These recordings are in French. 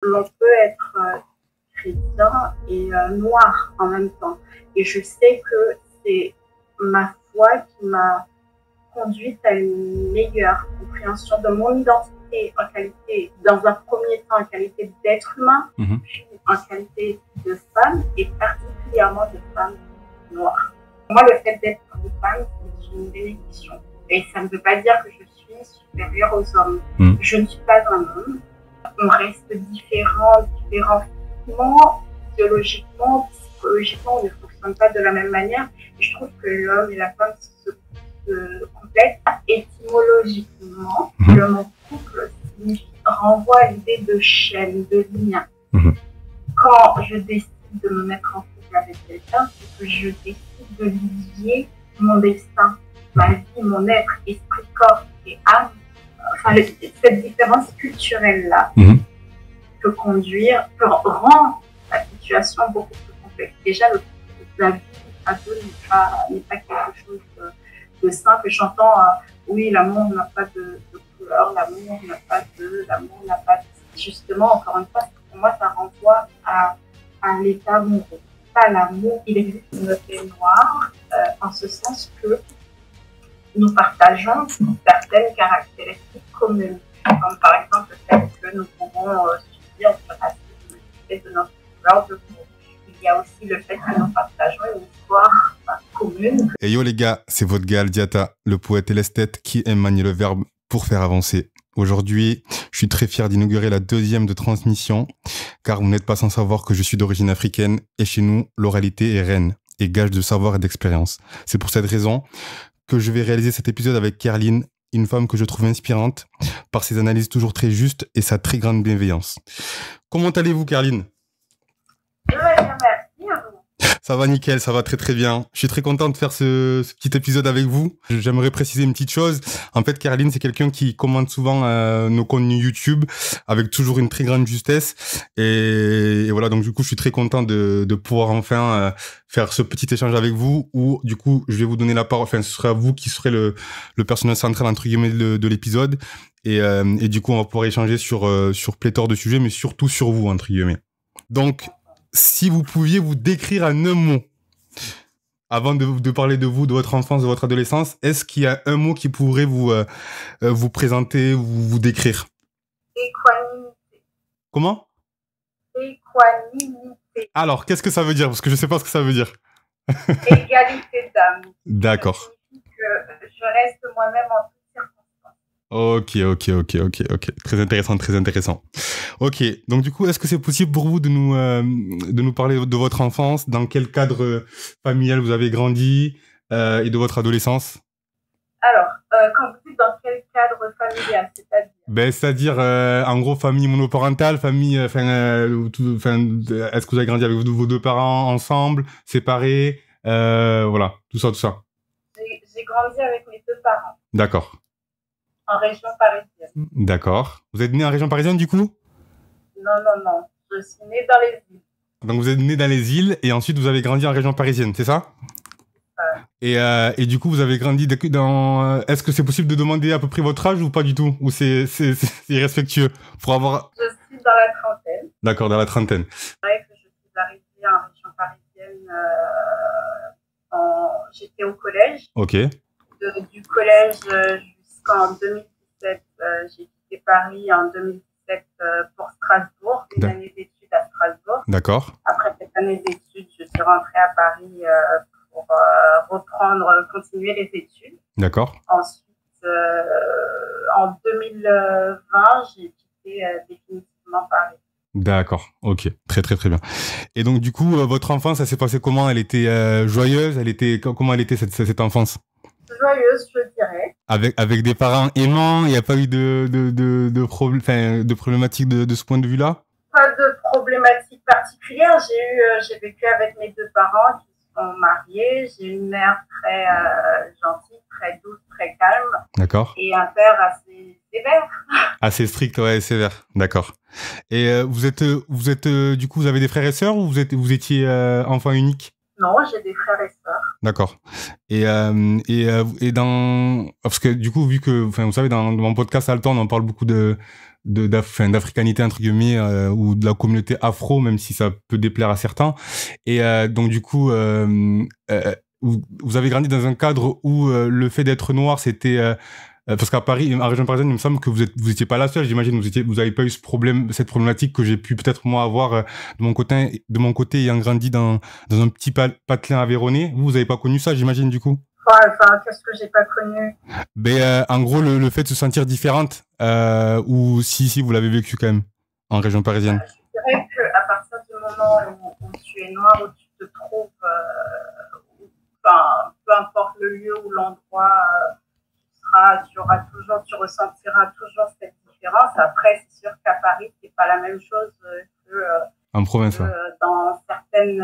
l'on peut être chrétien et noir en même temps. Et je sais que c'est ma foi qui m'a conduite à une meilleure compréhension de mon identité en qualité, dans un premier temps en qualité d'être humain, puis en qualité de femme et particulièrement de femme noire. Pour moi, le fait d'être une femme, c'est une bénédiction. Et ça ne veut pas dire que je suis supérieure aux hommes. Je ne suis pas un homme. On reste différents physiquement, biologiquement, psychologiquement, on ne fonctionne pas de la même manière. Et je trouve que l'homme et la femme se complètent. Étymologiquement, le mot couple renvoie à l'idée de chaîne, de lien. Quand je décide de me mettre en couple avec quelqu'un, c'est que je décide de lier mon destin, ma vie, mon être, esprit, corps et âme. Enfin, cette différence culturelle-là peut rend la situation beaucoup plus complexe. Déjà, la vie à deux n'est pas quelque chose de simple. J'entends, oui, l'amour n'a pas de couleur, l'amour n'a pas Justement, encore une fois, pour moi, ça renvoie à l'état amoureux. Pas l'amour, il existe une paix noire, en ce sens que nous partageons certaines caractéristiques communes, comme par exemple le fait que nous pouvons subir du racisme de notre couleur de peau. Il y a aussi le fait que nous partageons une histoire commune. Et yo les gars, c'est votre gars Aldiata, le poète et l'esthète qui aime manier le verbe pour faire avancer. Aujourd'hui, je suis très fier d'inaugurer la 2e de transmission, car vous n'êtes pas sans savoir que je suis d'origine africaine et chez nous, l'oralité est reine et gage de savoir et d'expérience. C'est pour cette raison que je vais réaliser cet épisode avec Kerline, une femme que je trouve inspirante par ses analyses toujours très justes et sa très grande bienveillance. Comment allez-vous, Kerline ? Ça va nickel, ça va très très bien. Je suis très content de faire ce petit épisode avec vous. J'aimerais préciser une petite chose. En fait, Kerline, c'est quelqu'un qui commente souvent nos contenus YouTube avec toujours une très grande justesse. Et voilà, donc du coup, je suis très content de pouvoir enfin faire ce petit échange avec vous où du coup, je vais vous donner la parole. Enfin, ce sera vous qui serez le personnage central entre guillemets de l'épisode. Et du coup, on va pouvoir échanger sur pléthore de sujets, mais surtout sur vous entre guillemets. Donc, si vous pouviez vous décrire en un mot, avant de parler de vous, de votre enfance, de votre adolescence, est-ce qu'il y a un mot qui pourrait vous présenter, vous décrire ? Équanimité. Comment ? Équanimité. Alors, qu'est-ce que ça veut dire ? Parce que je ne sais pas ce que ça veut dire. Égalité d'âme. D'accord. Ça signifie que je reste moi-même en toutes circonstances. Ok. Très intéressant. Ok, donc du coup, est-ce que c'est possible pour vous de nous parler de votre enfance, dans quel cadre familial vous avez grandi et de votre adolescence ? Alors, quand vous dites dans quel cadre familial, c'est-à-dire en gros, famille monoparentale, famille, est-ce que vous avez grandi avec vos deux parents ensemble, séparés, voilà, tout ça. J'ai grandi avec mes deux parents. D'accord. En région parisienne. D'accord. Vous êtes né en région parisienne, du coup ? Non. Je suis née dans les îles. Donc, vous êtes né dans les îles et ensuite, vous avez grandi en région parisienne, c'est ça ? Et du coup, vous avez grandi dans... Est-ce que c'est possible de demander à peu près votre âge ou pas du tout ? Ou c'est irrespectueux pour avoir... Je suis dans la trentaine. D'accord, dans la trentaine. C'est vrai que je suis arrivée en région parisienne j'étais au collège. Ok. Du collège jusqu'en 2017, j'ai quitté Paris en 2017 pour Strasbourg, une année d'études à Strasbourg. D'accord. Après cette année d'études, je suis rentrée à Paris pour continuer les études. D'accord. Ensuite, en 2020, j'ai quitté définitivement Paris. D'accord, ok, très bien. Et donc du coup, votre enfance, ça s'est passé comment ? Elle était joyeuse ? Comment elle était cette enfance ? Joyeuse, je dirais. Avec des parents aimants, il n'y a pas eu de problématiques de ce point de vue-là ? Pas de problématique particulière. J'ai vécu avec mes deux parents qui sont mariés. J'ai une mère très gentille, très douce, très calme. D'accord. Et un père assez sévère. Assez strict, ouais, sévère. D'accord. Et vous êtes du coup, vous avez des frères et sœurs ou vous étiez enfant unique ? Non, j'ai des frères et sœurs. D'accord. Et parce que du coup, vu que, vous savez, dans mon podcast Alton, on parle beaucoup de d'africanité entre guillemets ou de la communauté afro, même si ça peut déplaire à certains. Et donc du coup, vous avez grandi dans un cadre où le fait d'être noir, c'était parce qu'à Paris, en région parisienne, il me semble que vous étiez pas la seule. J'imagine vous avez pas eu cette problématique que j'ai pu peut-être moi avoir de mon côté ayant grandi dans un petit patelin aveyronnais. Vous avez pas connu ça, j'imagine du coup. Enfin, qu'est-ce que j'ai pas connu? Ben, en gros, le fait de se sentir différente, ou si vous l'avez vécu quand même en région parisienne. Je dirais qu'à partir du moment où tu es noir, où tu te trouves, enfin, peu importe le lieu ou l'endroit, tu ressentiras toujours cette différence. Après, c'est sûr qu'à Paris, c'est pas la même chose que en province, dans certaines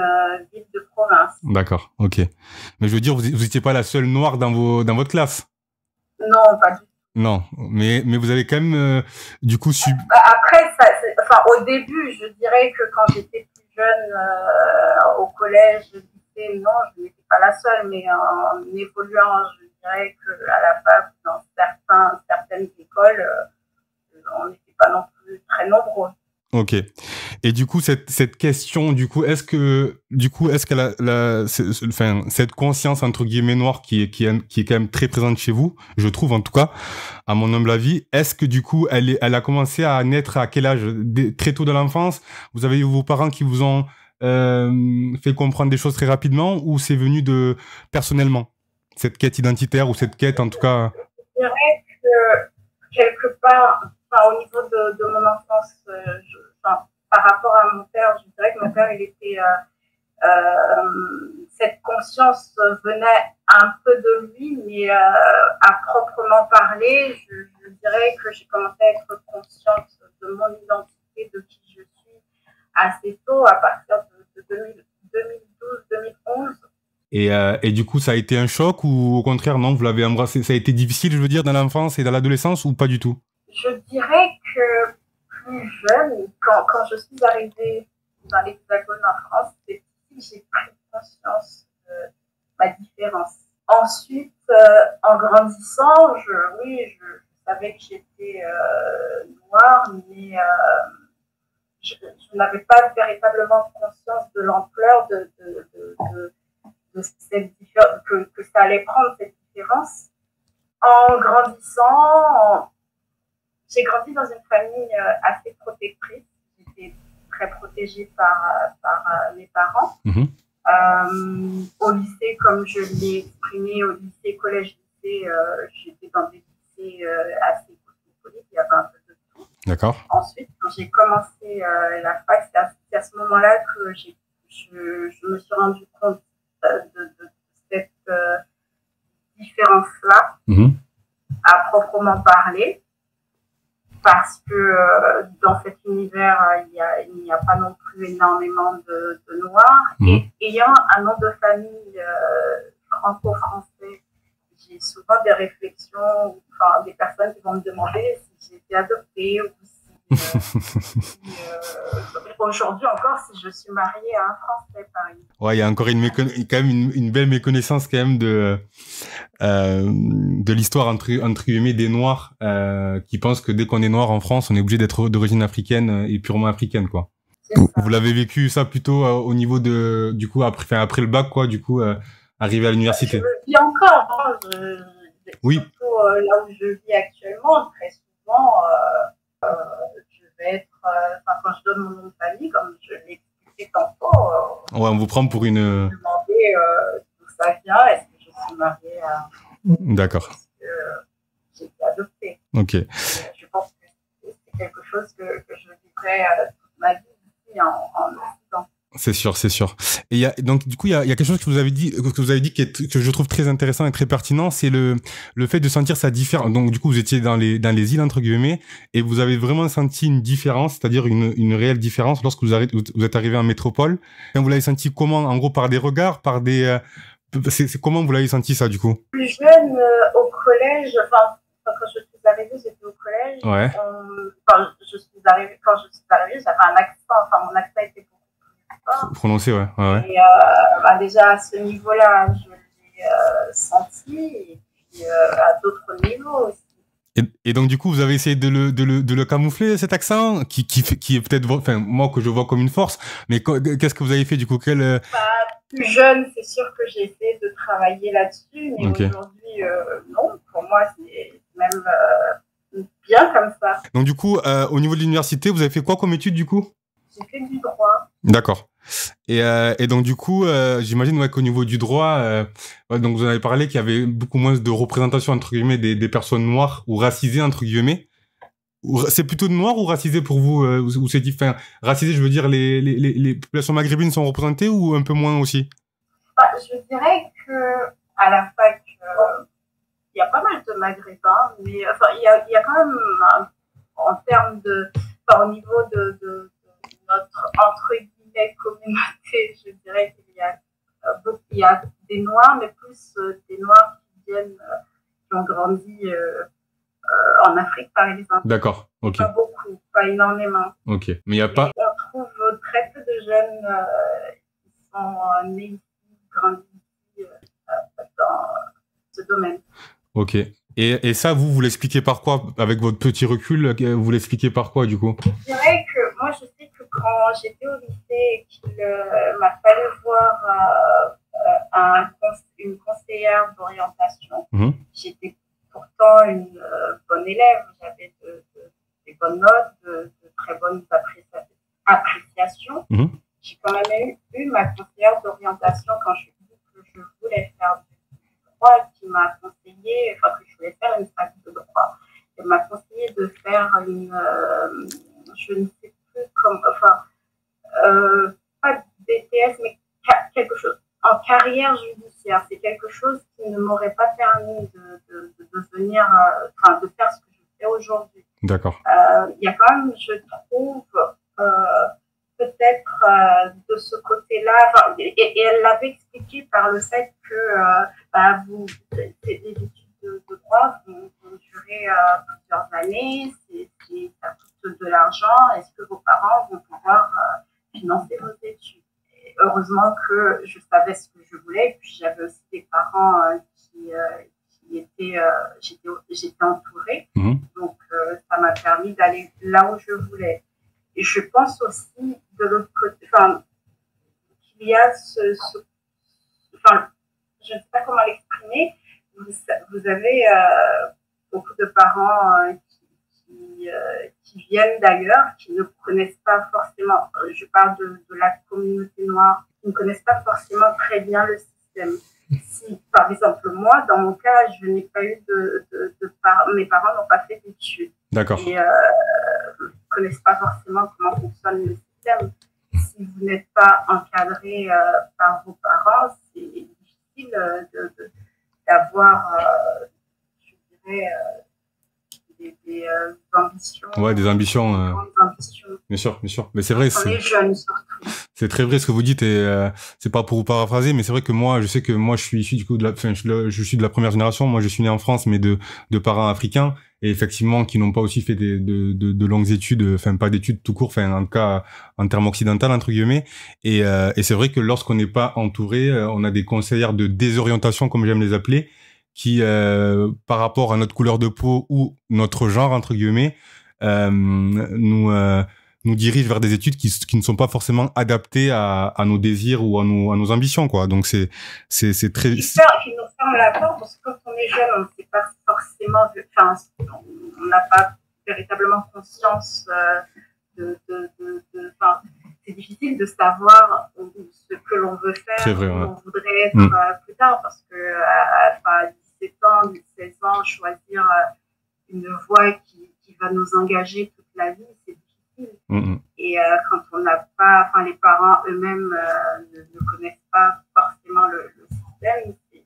villes de province. D'accord, ok. Mais je veux dire, vous étiez pas la seule noire dans votre classe? Non, pas du tout. Non, mais vous avez quand même du coup su. Après, au début, je dirais que quand j'étais plus jeune, au collège, lycée, non, je n'étais pas la seule, mais en évoluant, je dirais qu'à la fac, dans certaines écoles, on n'était pas non plus très nombreux. Ok. Et du coup, cette question, du coup, est-ce que cette conscience entre guillemets noire qui est quand même très présente chez vous, je trouve en tout cas, à mon humble avis, est-ce que du coup, elle a commencé à naître à quel âge? Très tôt dans l'enfance? Vous avez eu vos parents qui vous ont fait comprendre des choses très rapidement, ou c'est venu personnellement, cette quête identitaire, ou cette quête en tout cas? Je dirais que quelque part, au niveau de mon enfance, par rapport à mon père, je dirais que mon père, il était, cette conscience venait un peu de lui, mais à proprement parler, je dirais que j'ai commencé à être consciente de mon identité, de qui je suis, assez tôt, à partir de 2012-2011. Et du coup, ça a été un choc, ou au contraire, non, vous l'avez embrassé? Ça a été difficile, je veux dire, dans l'enfance et dans l'adolescence, ou pas du tout? Je dirais que plus jeune, quand je suis arrivée dans l'Hexagone en France, c'est ici que j'ai pris conscience de ma différence. Ensuite, en grandissant, je savais que j'étais noire, mais je n'avais pas véritablement conscience de l'ampleur de cette différence, que ça allait prendre cette différence. En grandissant, j'ai grandi dans une famille assez protectrice. J'étais très protégée par mes parents. Mm-hmm. Au lycée, comme je l'ai exprimé, au lycée, collège, lycée, j'étais dans des lycées assez cosmopolites, il y avait un peu de tout. D'accord. Ensuite, quand j'ai commencé la fac, c'est à ce moment-là que je me suis rendu compte de cette différence-là, à proprement parler, parce que dans cet univers, il n'y a pas non plus énormément de noirs. Et ayant un nom de famille franco-français, j'ai souvent des réflexions, des personnes qui vont me demander si j'ai été adoptée ou si aujourd'hui encore, si je suis mariée à un Français, par exemple. Ouais, il y a encore quand même une belle méconnaissance quand même de l'histoire entre guillemets des Noirs qui pensent que dès qu'on est noir en France, on est obligé d'être d'origine africaine et purement africaine, quoi. Vous l'avez vécu ça plutôt au niveau du coup après le bac, quoi, du coup arrivé à l'université. Je le vis encore, oui. Surtout là où je vis actuellement, très souvent, je vais être, quand je donne mon nom de famille, comme je l'ai expliqué tantôt, ouais, on vous prend pour une. Je me demandais d'où ça vient, est-ce que je suis mariée à. D'accord. Est-ce que j'ai été adoptée. Ok. Je pense que c'est quelque chose que je vivrai toute ma vie ici en Occident. C'est sûr, c'est sûr. Et donc du coup, il y a quelque chose que vous avez dit que je trouve très intéressant et très pertinent, c'est le fait de sentir sa différence. Donc du coup, vous étiez dans les îles entre guillemets et vous avez vraiment senti une différence, c'est-à-dire une réelle différence lorsque vous êtes arrivé en métropole. Et vous l'avez senti comment? En gros, par des regards, par des c'est comment vous l'avez senti ça du coup? Plus jeune, au collège, quand je suis arrivée, j'étais au collège. Ouais. Quand je suis arrivée, j'avais un accent, mon accent était prononcé, ouais. Et déjà à ce niveau-là, je l'ai senti, et puis à d'autres niveaux aussi. Et donc, du coup, vous avez essayé de le camoufler, cet accent, qui est peut-être, enfin, moi, que je vois comme une force, mais qu'est-ce que vous avez fait, du coup, Bah, plus jeune, c'est sûr que j'ai essayé de travailler là-dessus, mais Ok. aujourd'hui, non. Pour moi, c'est même bien comme ça. Donc, du coup, au niveau de l'université, vous avez fait quoi comme étude, du coup? J'ai fait du droit. D'accord. Et donc, du coup, j'imagine, ouais, qu'au niveau du droit, ouais, donc vous en avez parlé qu'il y avait beaucoup moins de représentation, entre guillemets, des personnes noires ou racisées, entre guillemets. C'est plutôt noir ou racisé pour vous, ou c'est différent? Racisé, je veux dire, les populations maghrébines sont représentées ou un peu moins aussi? Bah, je dirais que à la fac, il y a pas mal de maghrébins, mais enfin, il y a quand même, en termes de, enfin, au niveau de notre, entre guillemets, communauté, je dirais qu'il y a il y a des noirs, mais plus des noirs qui viennent, qui ont grandi en Afrique, par exemple. D'accord, ok. Pas beaucoup, pas énormément. Ok, mais il n'y a pas... On trouve très peu de jeunes qui sont nés ici, grandis ici dans ce domaine. Ok. Et ça, vous l'expliquez par quoi? Avec votre petit recul, vous l'expliquez par quoi, du coup? Je dirais que moi, je sais que quand j'étais au lycée et qu'il m'a fallu voir une conseillère d'orientation, j'étais pourtant une bonne élève. J'avais des bonnes notes, de très bonnes appréciations. J'ai quand même eu ma conseillère d'orientation quand je dis que je voulais faire du droit, qui m'a conseillé, enfin que je voulais faire une fac de droit. Elle m'a conseillé de faire je ne sais plus comment, enfin, pas BTS, mais quelque chose en carrière judiciaire. C'est quelque chose qui ne m'aurait pas permis de devenir, enfin, de faire ce que je fais aujourd'hui. D'accord. Il y a quand même, je trouve, peut-être de ce côté-là, enfin, et elle l'avait expliqué par le fait que bah, les études de droit vont durer plusieurs années, ça coûte de l'argent, est-ce que vos parents vont pouvoir financer vos études? Et heureusement que je savais ce que je voulais, et puis j'avais aussi des parents qui étaient, j'étais entourée, donc ça m'a permis d'aller là où je voulais. Et je pense aussi de l'autre côté, enfin, qu'il y a enfin, je ne sais pas comment l'exprimer. Vous avez beaucoup de parents qui viennent d'ailleurs, qui ne connaissent pas forcément, je parle de la communauté noire, qui ne connaissent pas forcément très bien le système. Si, par exemple, moi, dans mon cas, je n'ai pas eu mes parents n'ont pas fait d'études. D'accord. Et ne connaissent pas forcément comment fonctionne le système. Si vous n'êtes pas encadré par vos parents, c'est difficile d'avoir, je dirais, des ambitions. Ouais, des ambitions. Ambitions. Bien sûr, bien sûr. Mais c'est vrai. On est jeunes surtout. C'est très vrai ce que vous dites et c'est pas pour vous paraphraser, mais c'est vrai que moi, je sais que moi, je suis issu du coup je suis de la première génération. Moi, je suis né en France, mais de parents africains et effectivement qui n'ont pas aussi fait de longues études, enfin pas d'études tout court, enfin en tout cas en termes occidental entre guillemets. Et c'est vrai que lorsqu'on n'est pas entouré, on a des conseillères de désorientation, comme j'aime les appeler, qui par rapport à notre couleur de peau ou notre genre entre guillemets, nous dirige vers des études qui ne sont pas forcément adaptées à nos désirs ou à nos ambitions, quoi. Donc c'est très... Qui nous ferme la porte parce que quand on est jeune, on ne sait pas forcément, enfin, on n'a pas véritablement conscience enfin, c'est difficile de savoir ce que l'on veut faire, vrai, où on voudrait être plus tard parce que à 17 ans, 16 ans, choisir une voie qui va nous engager toute la vie, c'est difficile. Et quand on n'a pas, enfin les parents eux-mêmes ne connaissent pas forcément le système, c'est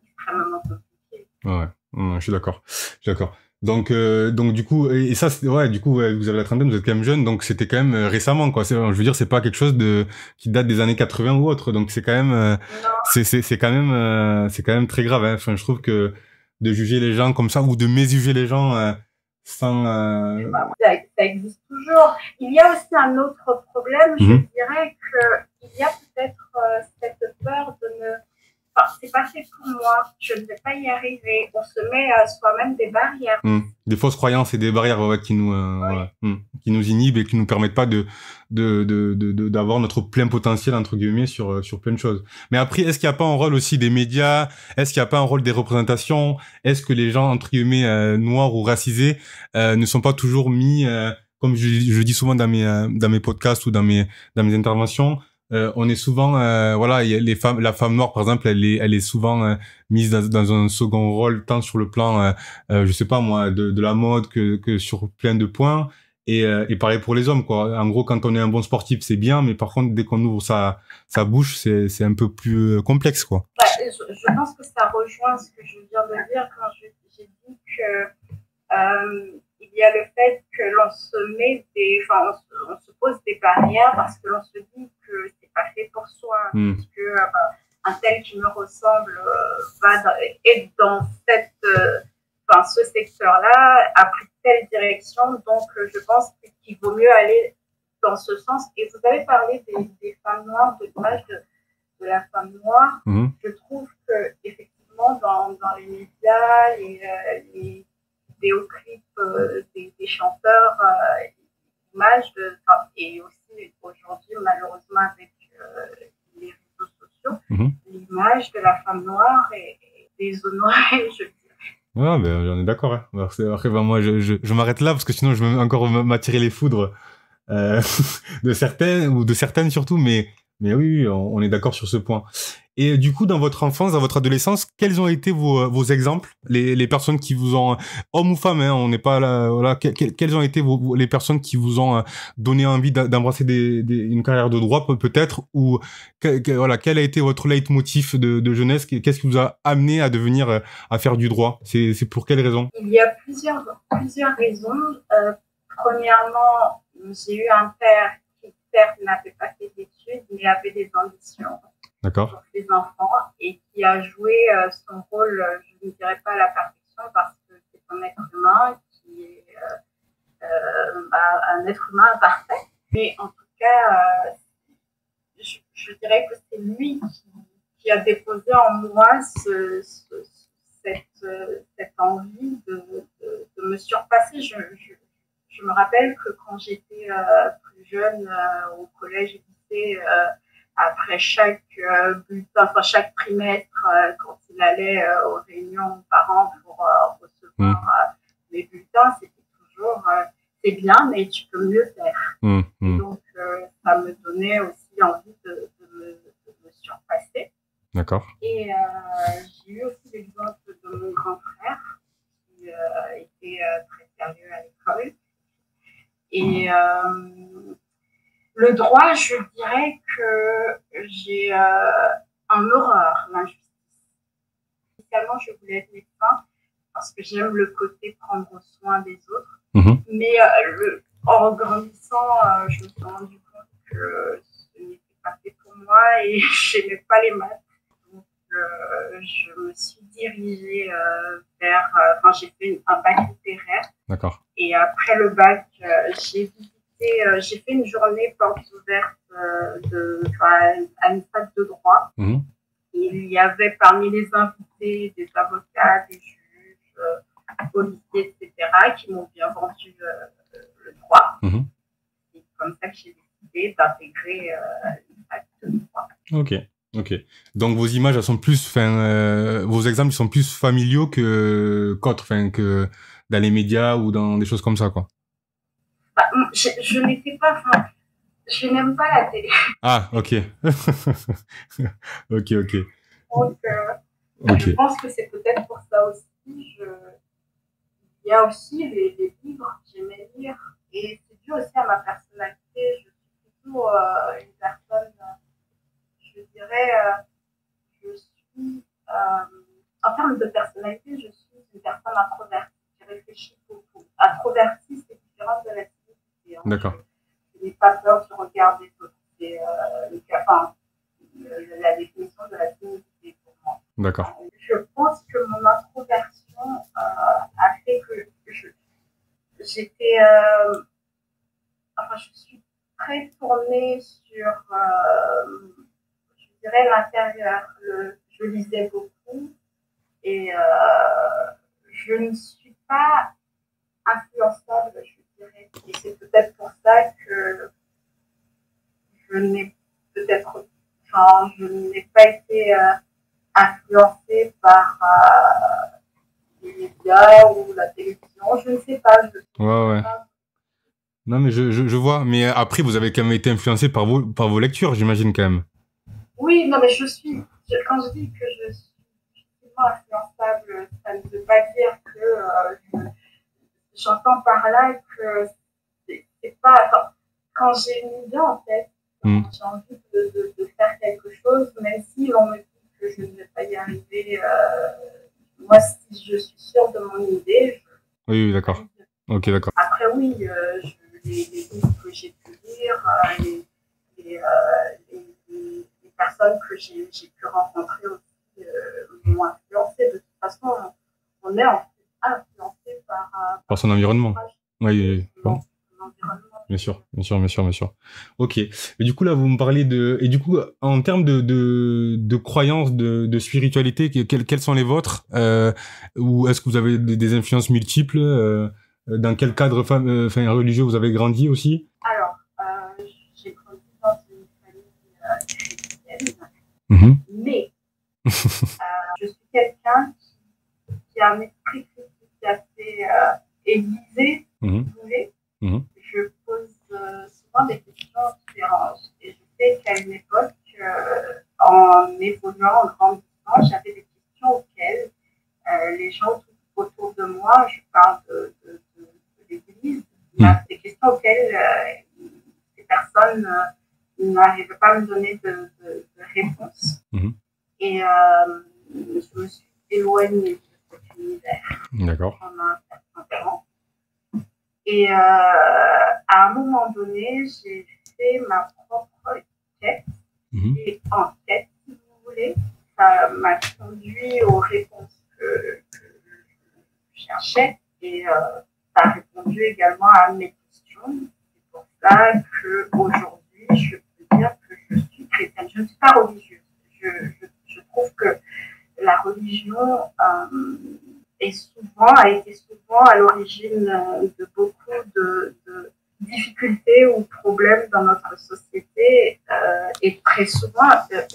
extrêmement compliqué. Ouais, je suis d'accord. Donc du coup, et ça, ouais, du coup, ouais, vous avez la trentaine, vous êtes quand même jeune, donc c'était quand même récemment, quoi. Je veux dire, c'est pas quelque chose qui date des années 80 ou autre, donc c'est quand même, c'est quand même très grave, hein. Enfin, je trouve que de juger les gens comme ça ou de méjuger les gens sans. Ça existe toujours. Il y a aussi un autre problème, je dirais qu'il y a peut-être cette peur de ne. Enfin, c'est pas fait pour moi, je ne vais pas y arriver. On se met soi-même des barrières. Des fausses croyances et des barrières qui nous qui nous inhibent et qui nous permettent pas d'avoir notre plein potentiel entre guillemets sur plein de choses. Mais après, est-ce qu'il y a pas un rôle aussi des médias? Est-ce qu'il y a pas un rôle des représentations? Est-ce que les gens entre guillemets noirs ou racisés ne sont pas toujours mis comme je dis souvent dans mes podcasts ou dans mes interventions, on est souvent voilà, la femme noire par exemple, elle est souvent mise dans un second rôle tant sur le plan je sais pas moi de la mode que sur plein de points et pareil pour les hommes quoi. En gros, quand on est un bon sportif, c'est bien, mais par contre dès qu'on ouvre sa bouche, c'est un peu plus complexe quoi. Bah, je pense que ça rejoint ce que je viens de dire quand j'ai dit que il y a le fait que l'on se met on se pose des barrières parce que l'on se dit que c'est pas fait pour soi, parce que un tel qui me ressemble est dans ce secteur-là, a pris telle direction, donc je pense qu'il vaut mieux aller dans ce sens. Et vous avez parlé des femmes noires, de l'image de la femme noire. Je trouve que effectivement dans les médias, les vidéoclips des chanteurs, l'image et aussi aujourd'hui malheureusement avec les réseaux sociaux, l'image de la femme noire est déshonorée, je dirais. Ouais, ben on est d'accord. Hein. Après, ben, moi, je m'arrête là parce que sinon, je vais encore m'attirer les foudres de certaines surtout, mais oui, on est d'accord sur ce point. Et du coup, dans votre enfance, dans votre adolescence, quels ont été vos exemples, les personnes qui vous ont, hommes ou femmes, hein, on n'est pas là, voilà, quelles ont été les personnes qui vous ont donné envie d'embrasser une carrière de droit peut-être, ou voilà, quel a été votre leitmotiv de jeunesse, qu'est-ce qui vous a amené à devenir, à faire du droit? C'est pour quelles raisons? Il y a plusieurs raisons. Premièrement, j'ai eu un père qui, certes, n'avait pas fait d'études, mais avait des ambitions pour ses enfants et qui a joué son rôle, je ne dirais pas à la perfection, parce que c'est un être humain qui est un être humain imparfait. Mais en tout cas, je dirais que c'est lui qui a déposé en moi cette envie de me surpasser. Je me rappelle que quand j'étais plus jeune, au collège et lycée, après chaque bulletin, chaque trimestre, quand il allait aux réunions parents pour recevoir les bulletins, c'était toujours c'est bien, mais tu peux mieux faire. Donc, ça me donnait aussi envie de me surpasser. D'accord. Et j'ai eu aussi l'exemple de mon grand frère qui était très sérieux à l'école. Et le droit, je dirais que j'ai un horreur, l'injustice. Initialement, je voulais être médecin parce que j'aime le côté prendre soin des autres. Mais en grandissant, je me suis rendu compte que ce n'était pas fait pour moi et je n'aimais pas les maths. Donc, je me suis dirigée vers... j'ai fait un bac littéraire. D'accord. Et après le bac, j'ai fait une journée porte ouverte à une fac de droit. Il y avait parmi les invités des avocats, des juges, policiers, etc., qui m'ont bien vendu le droit. C'est comme ça que j'ai décidé d'intégrer une fac de droit. Ok. Donc vos images, elles sont plus, vos exemples sont plus familiaux qu'autres, que dans les médias ou dans des choses comme ça, quoi. Je n'étais pas, je n'aime pas la télé. Ah, ok. Ok. Donc, je pense que c'est peut-être pour ça aussi. Il y a aussi les livres, j'aimais lire. Et c'est dû aussi à ma personnalité. Je suis plutôt une personne, je dirais, en termes de personnalité, je suis une personne introvertie. Je réfléchis beaucoup. Introvertie, c'est différent de la timidité. D'accord. Je n'ai pas peur du regard des autres. C'est la définition de la timidité pour moi. D'accord. Je pense que mon introversion a fait que j'étais... je suis très tournée sur, je dirais, l'intérieur. je lisais beaucoup et je ne suis pas influençable, je dirais. Et c'est peut-être pour ça que je n'ai peut-être, enfin, je n'ai pas été influencée par les médias ou la télévision. Je ne sais pas. Ouais. Pas. Non, mais je vois. Mais après, vous avez quand même été influencé par vos lectures, j'imagine, quand même. Oui, non, mais quand je dis que je suis difficilement influençable, ça ne veut pas dire que j'entends par là que c'est pas. Enfin, quand j'ai une idée en tête, quand j'ai envie de faire quelque chose, même si on me dit que je ne vais pas y arriver, moi, si je suis sûre de mon idée, Oui, d'accord. Ok, d'accord. Après, oui, les livres que j'ai pu lire, les, les personnes que j'ai pu rencontrer aussi m'ont influencé. De toute façon, on est influencé Par son environnement. Oui. L'environnement. Bien sûr. Ok. Et du coup, là, vous me parlez de... Et du coup, en termes de croyances, de spiritualité, quelles sont les vôtres ou est-ce que vous avez des influences multiples dans quel cadre religieux vous avez grandi aussi? Alors, j'ai grandi dans une famille chrétienne, mais je suis quelqu'un qui a un esprit critique, qui a fait aiguisé, si vous voulez. Je pose souvent des questions qui dérangent. Et je sais qu'à une époque, en évoluant, en grandissant, j'avais des questions auxquelles les gens tout autour de moi, je parle de l'Église, des questions auxquelles ces personnes n'arrivaient pas à me donner de réponse. Et je me suis éloignée de cet univers pendant un certain temps. Et à un moment donné, j'ai fait ma propre quête et enquête, si vous voulez. Ça m'a conduit aux réponses que je cherchais et ça a répondu également à mes questions. C'est pour ça qu'aujourd'hui, je peux dire que je suis chrétienne. Je ne suis pas religieuse. Je trouve que la religion a été souvent à l'origine de beaucoup de difficultés ou problèmes dans notre société et très souvent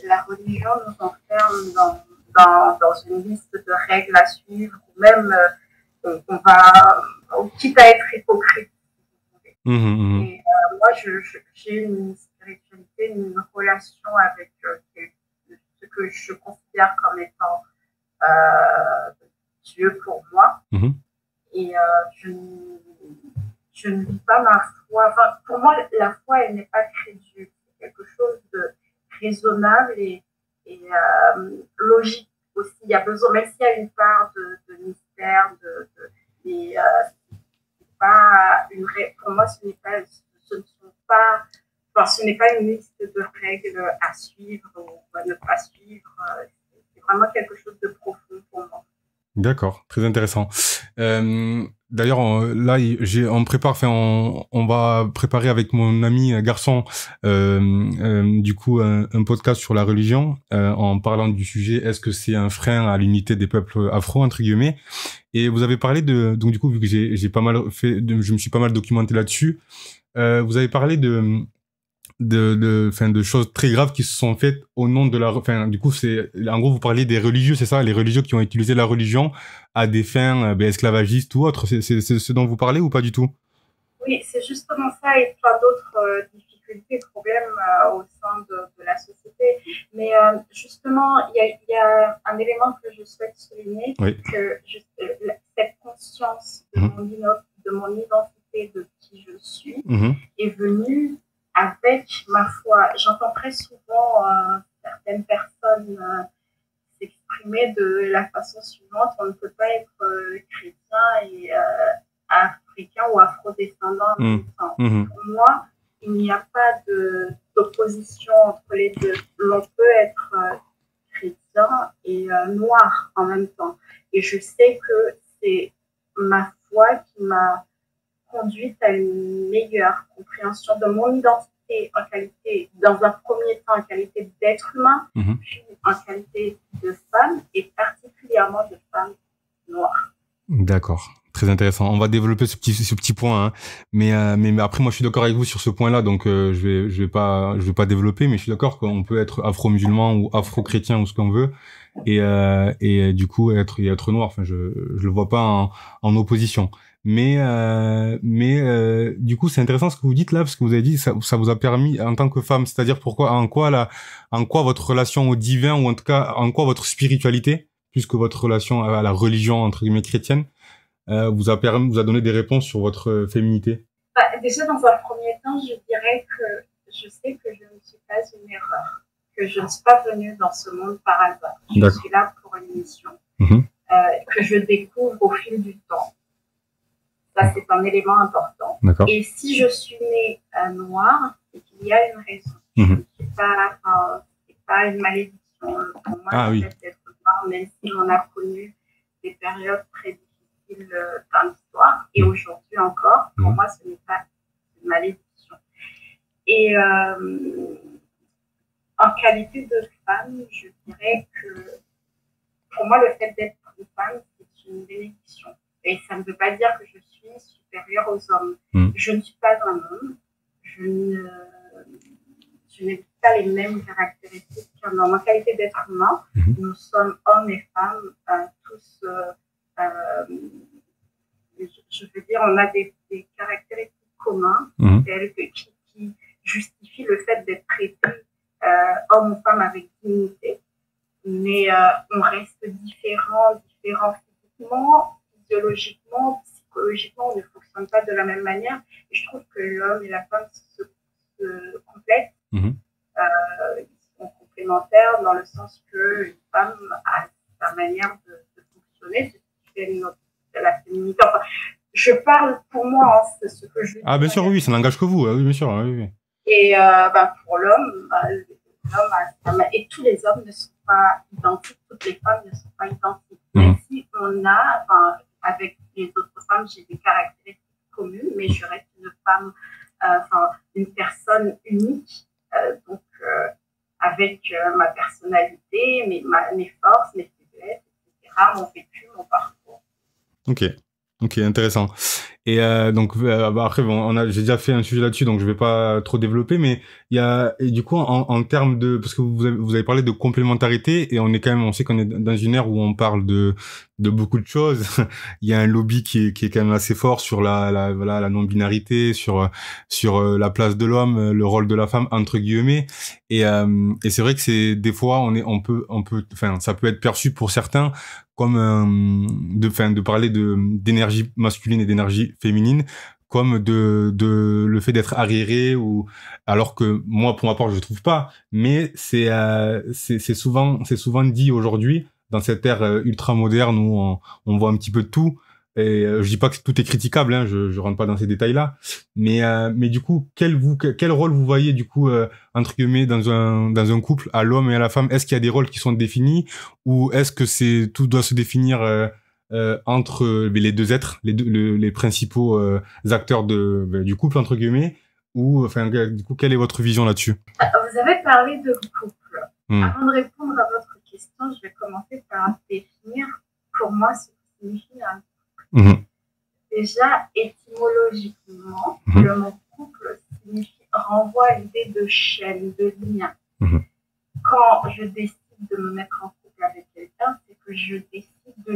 la religion nous enferme dans une liste de règles à suivre ou même on va quitte à être hypocrite. Et moi j'ai une spiritualité, une relation avec ce que je considère comme étant Dieu pour moi. Et je ne vis pas ma foi. Enfin, pour moi, la foi, elle n'est pas crédule. C'est quelque chose de raisonnable et logique aussi. Il y a besoin, même s'il y a une part de mystère, c'est pas pour moi, ce n'est pas une liste de règles à suivre ou à ne pas suivre. C'est vraiment quelque chose de profond pour moi. D'accord, très intéressant. D'ailleurs, là, on prépare, on va préparer avec mon ami garçon, du coup, un podcast sur la religion, en parlant du sujet. Est-ce que c'est un frein à l'unité des peuples afro, entre guillemets? Et vous avez parlé donc du coup, vu que j'ai pas mal je me suis pas mal documenté là-dessus. Vous avez parlé de choses très graves qui se sont faites au nom de du coup, en gros, vous parliez des religieux, c'est ça? Les religieux qui ont utilisé la religion à des fins, esclavagistes ou autres. C'est ce dont vous parlez ou pas du tout? Oui, c'est justement ça et plein d'autres difficultés, problèmes au sein de la société. Mais justement, il y a un élément que je souhaite souligner, que cette conscience de mon identité, de qui je suis, est venue avec ma foi. J'entends très souvent certaines personnes s'exprimer de la façon suivante: on ne peut pas être chrétien et africain ou afrodescendant en même temps. Pour moi, il n'y a pas d'opposition entre les deux. L'on peut être chrétien et noir en même temps. Et je sais que c'est ma foi qui m'a conduite à une meilleure compréhension de mon identité en qualité, dans un premier temps, en qualité d'être humain, puis en qualité de femmes et particulièrement de femmes noires. D'accord. Très intéressant. On va développer ce petit point, hein. Mais après, moi, je suis d'accord avec vous sur ce point-là, donc je vais pas développer, mais je suis d'accord qu'on peut être afro-musulman ou afro-chrétien ou ce qu'on veut, et du coup être noir. Enfin, je le vois pas en opposition. Mais du coup, c'est intéressant ce que vous dites là, parce que vous avez dit ça vous a permis en tant que femme, c'est-à-dire en quoi votre relation au divin, ou en tout cas en quoi votre spiritualité, plus que votre relation à la religion entre guillemets chrétienne, vous a donné des réponses sur votre féminité? Déjà, dans un premier temps, je dirais que je sais que je ne suis pas une erreur, que je ne suis pas venue dans ce monde par hasard. Je suis là pour une mission, que je découvre au fil du temps. Ça, c'est un élément important. Et si je suis née noire, c'est qu'il y a une raison. Je ne suis pas une malédiction. Pour moi, le fait d'être noire, même si on a connu des périodes très difficiles dans l'histoire, et aujourd'hui encore, pour moi, ce n'est pas une malédiction. Et en qualité de femme, je dirais que pour moi, le fait d'être une femme, c'est une bénédiction. Et ça ne veut pas dire que je suis supérieure aux hommes. Je ne suis pas un homme. Je n'ai pas les mêmes caractéristiques qu'un homme. En qualité d'être humain, nous sommes hommes et femmes, tous, je veux dire, on a des caractéristiques communs qui justifient le fait d'être traité homme ou femme avec dignité. Mais on reste différents physiquement, physiologiquement, psychologiquement, on ne fonctionne pas de la même manière. Et je trouve que l'homme et la femme se complètent. Ils sont complémentaires dans le sens qu'une femme a sa manière de fonctionner, ce qui fait la féminité. Enfin, je parle pour moi, hein, c'est ce que je dis. Ah, bien sûr, oui, ça n'engage que vous. Oui, bien sûr. Oui. Et pour l'homme, et tous les hommes ne sont pas identiques, toutes les femmes ne sont pas identiques. Même si on a, avec les autres femmes, j'ai des caractéristiques communes, mais je reste une femme, une personne unique, donc avec ma personnalité, mes forces, mes faiblesses, etc., mon vécu, mon parcours. Ok, intéressant. Et donc après, j'ai déjà fait un sujet là-dessus, donc je vais pas trop développer, mais et du coup en termes de, parce que vous avez parlé de complémentarité, et on sait qu'on est dans une ère où on parle de beaucoup de choses. Il y a un lobby qui est quand même assez fort sur la non-binarité, sur la place de l'homme, le rôle de la femme entre guillemets, et c'est vrai que des fois ça peut être perçu pour certains comme de parler d'énergie masculine et d'énergie féminine, comme le fait d'être arriéré, alors que moi pour ma part je trouve pas, mais c'est souvent dit aujourd'hui dans cette ère ultra moderne où on voit un petit peu de tout. Et je dis pas que tout est critiquable, hein, je rentre pas dans ces détails-là, mais du coup, quel rôle vous voyez du coup entre guillemets dans un couple, à l'homme et à la femme? Est-ce qu'il y a des rôles qui sont définis, ou est-ce que tout doit se définir entre les deux êtres, les principaux acteurs du couple entre guillemets, ou enfin du coup, quelle est votre vision là-dessus? Vous avez parlé de couple. Avant de répondre à votre question, je vais commencer par définir pour moi ce qui signifie un couple. Déjà, étymologiquement, le mot couple renvoie à l'idée de chaîne, de lien. Quand je décide de me mettre en couple avec quelqu'un, c'est que je décide de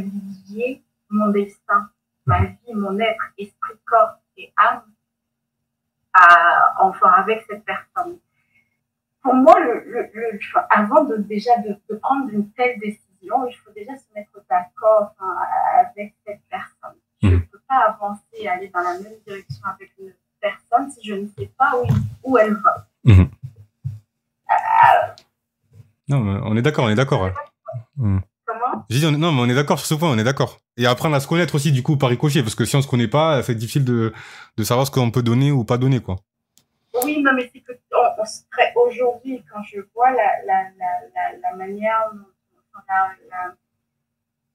lier mon destin, ma vie, mon être, esprit, corps et âme avec cette personne. Pour moi, avant de prendre une telle décision, il faut déjà se mettre d'accord avec cette personne. Je ne peux pas avancer, aller dans la même direction avec une personne si je ne sais pas où elle va. Non, mais on est d'accord. Comment? J'ai dit, non, mais on est d'accord sur ce point, on est d'accord. Et apprendre à se connaître aussi, du coup, par ricochet, parce que si on se connaît pas, c'est difficile de savoir ce qu'on peut donner ou pas donner, quoi. Oui, non, mais c'est que aujourd'hui, quand je vois la manière,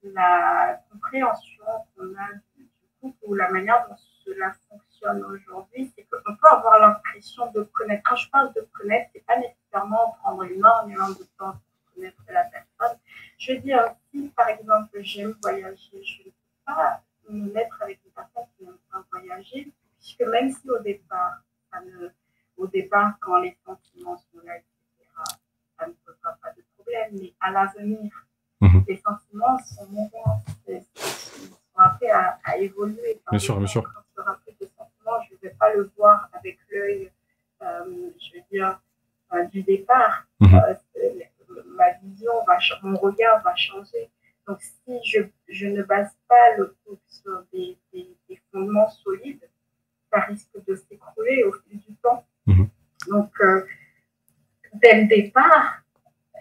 la compréhension qu'on a du couple, ou la manière dont cela fonctionne aujourd'hui, c'est qu'on peut avoir l'impression de connaître. Quand je parle de connaître, c'est pas nécessairement prendre énormément de temps pour connaître la personne, Je veux dire, si par exemple j'aime voyager, je ne peux pas me mettre avec une personne qui n'aime pas voyager, puisque même si au départ, quand les sentiments sont là, etc., ça ne posera pas de problème, mais à l'avenir, les sentiments sont mouvants, ils sont appelés à évoluer. Bien sûr, bien sûr. Quand il y aura plus de sentiments, je ne vais pas le voir avec l'œil, je veux dire, du départ. Ma vision mon regard va changer. Donc, si je ne base pas le couple sur des fondements solides, ça risque de s'écrouler au fil du temps. Donc, dès le départ,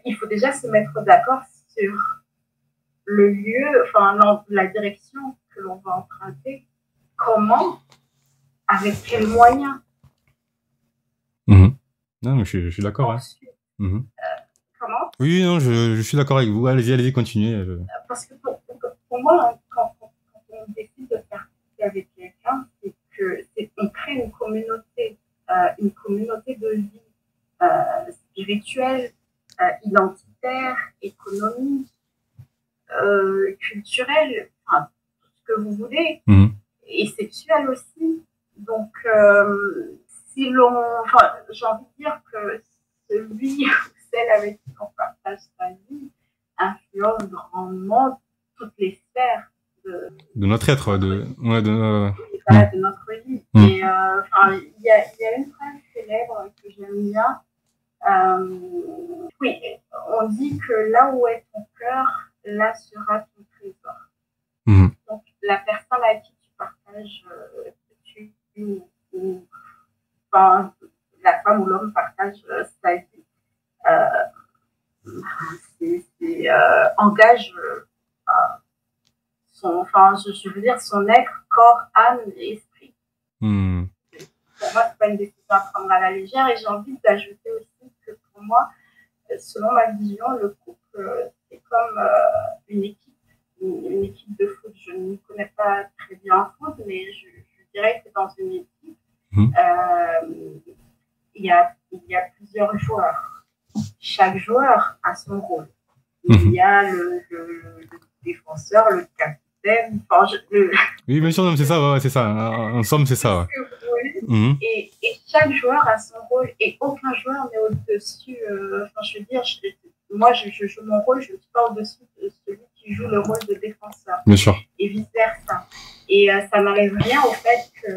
il faut déjà se mettre d'accord sur le lieu, enfin, la direction que l'on va emprunter, comment, avec quels moyens. Non, mais je suis d'accord. Ensuite, comment? Oui, non, je suis d'accord avec vous. Allez-y, continuez. Parce que pour moi, quand on décide de faire avec quelqu'un, c'est qu'on crée une communauté de vie spirituelle, identitaire, économique, culturelle, enfin, tout ce que vous voulez, et sexuelle aussi. Donc, si enfin, j'ai envie de dire que celui ou celle avec qui on partage sa vie influence grandement toutes les sphères de notre être, de notre vie. Et enfin, il y a une phrase célèbre que j'aime bien. Oui, on dit que là où est ton cœur, là sera ton trésor. Donc, la personne avec qui tu partages, enfin, la femme ou l'homme partage sa vie, engage je veux dire, son être, corps, âme et esprit. Pour moi, c'est pas une décision à prendre à la légère. Et j'ai envie d'ajouter aussi que pour moi, selon ma vision, le couple, c'est comme une équipe de foot. Je ne connais pas très bien en foot, mais je dirais que dans une équipe, il y a plusieurs joueurs. Chaque joueur a son rôle. Il y a le défenseur, le capitaine. Oui, bien sûr, c'est ça, ouais, c'est ça. En somme, c'est ça. Ouais. Et chaque joueur a son rôle et aucun joueur n'est au-dessus. Enfin, je veux dire, moi, je joue mon rôle, je ne suis pas au-dessus de celui qui joue le rôle de défenseur. Bien sûr. Et vice-versa. Et ça n'enlève rien au fait que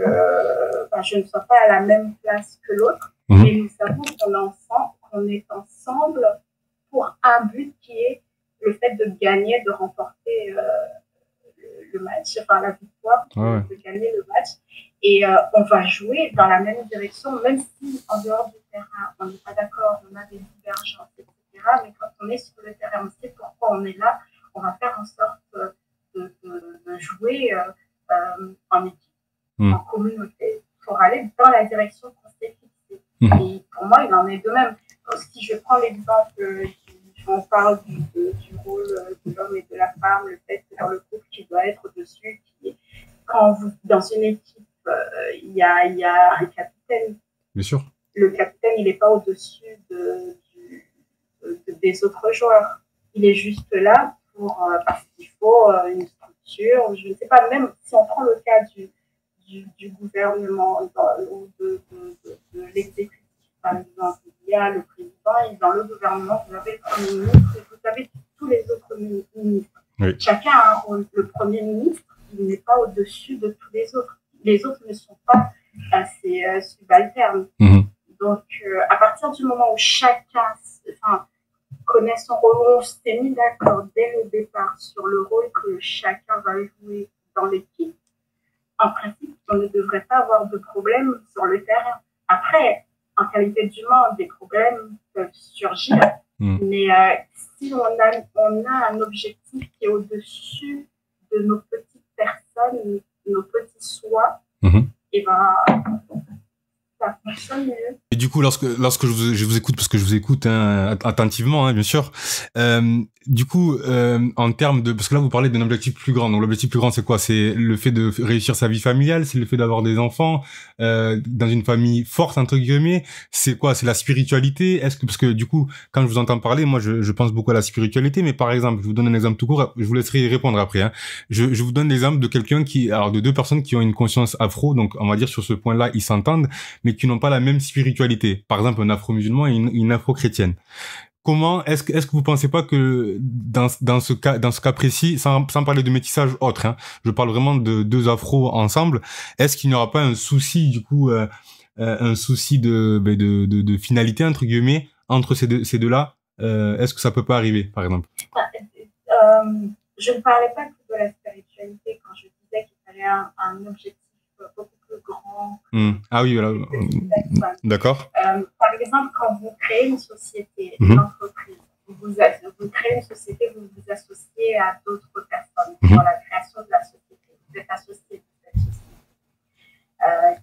je ne sois pas à la même place que l'autre, mais nous savons qu'on est ensemble pour un but qui est le fait de gagner, de remporter le match, enfin la victoire, de gagner le match. Et on va jouer dans la même direction, même si en dehors du terrain, on n'est pas d'accord, on a des divergences, etc. Mais quand on est sur le terrain, on sait pourquoi on est là, on va faire en sorte de jouer en équipe, en communauté, pour aller dans la direction qu'on s'est fixée. Et pour moi, il en est de même. Si je prends l'exemple, on parle du rôle de l'homme et de la femme, le fait que dans le couple, qui doit être au-dessus, quand vous, dans une équipe, il y a un capitaine. Bien sûr. Le capitaine, il n'est pas au-dessus des autres joueurs. Il est juste là parce qu'il faut une structure. Je ne sais pas, même si on prend le cas du gouvernement ou de l'exécutif, par exemple, il y a le président et dans le gouvernement, vous avez le premier ministre et vous avez tous les autres ministres. Oui. Chacun a un rôle. Le premier ministre, il n'est pas au-dessus de tous les autres. Les autres ne sont pas assez subalternes. Donc, à partir du moment où chacun connaît son rôle, on s'est mis d'accord dès le départ sur le rôle que chacun va jouer dans l'équipe, en principe, on ne devrait pas avoir de problème sur le terrain. Après, en qualité d'humain, des problèmes peuvent surgir, mais si on a un objectif qui est au-dessus de nos petites personnes, nos petits soi, et ça fonctionne mieux. Et du coup, lorsque je vous écoute, parce que je vous écoute attentivement, bien sûr, du coup, en termes de, parce que là vous parlez d'un objectif plus grand. Donc l'objectif plus grand, c'est quoi? C'est le fait de réussir sa vie familiale, c'est le fait d'avoir des enfants dans une famille forte entre guillemets. C'est quoi? C'est la spiritualité? Est-ce que, parce que du coup, quand je vous entends parler, moi je pense beaucoup à la spiritualité. Mais par exemple, je vous donne un exemple tout court. Je vous laisserai y répondre après. Hein. Je vous donne l'exemple de quelqu'un qui, alors de deux personnes qui ont une conscience afro. Donc on va dire sur ce point-là, ils s'entendent, mais qui n'ont pas la même spiritualité. Par exemple, un afro-musulman et une afro-chrétienne. Comment est-ce que vous pensez pas que dans ce cas précis, sans parler de métissage autre, hein, je parle vraiment de deux afros ensemble, est-ce qu'il n'y aura pas un souci du coup, un souci de finalité entre guillemets entre ces deux-là? Est-ce que ça peut pas arriver, par exemple? Je ne parlais pas que de la spiritualité quand je disais qu'il fallait un objectif beaucoup plus grand. Ah oui, voilà. D'accord. Par exemple, quand vous créez une société, une entreprise, vous créez une société, vous vous associez à d'autres personnes pour la création de la société. Vous êtes associé de cette société.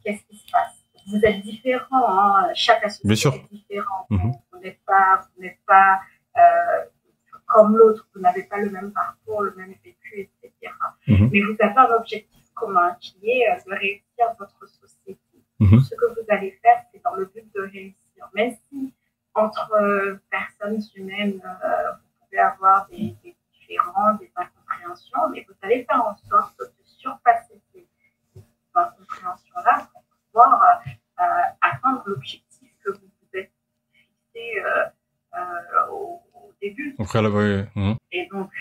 Qu'est-ce qui se passe? Vous êtes différents, hein, chaque associé est différent. Vous n'êtes pas comme l'autre, vous n'avez pas le même parcours, le même vécu, etc. Mais vous avez un objectif commun qui est de réussir votre société. Ce que vous allez faire, c'est dans le but de réussir. Même si entre personnes humaines, vous pouvez avoir des différends, des incompréhensions, mais vous allez faire en sorte de surpasser ces incompréhensions-là pour pouvoir atteindre l'objectif que vous vous êtes fixé au début. Et donc,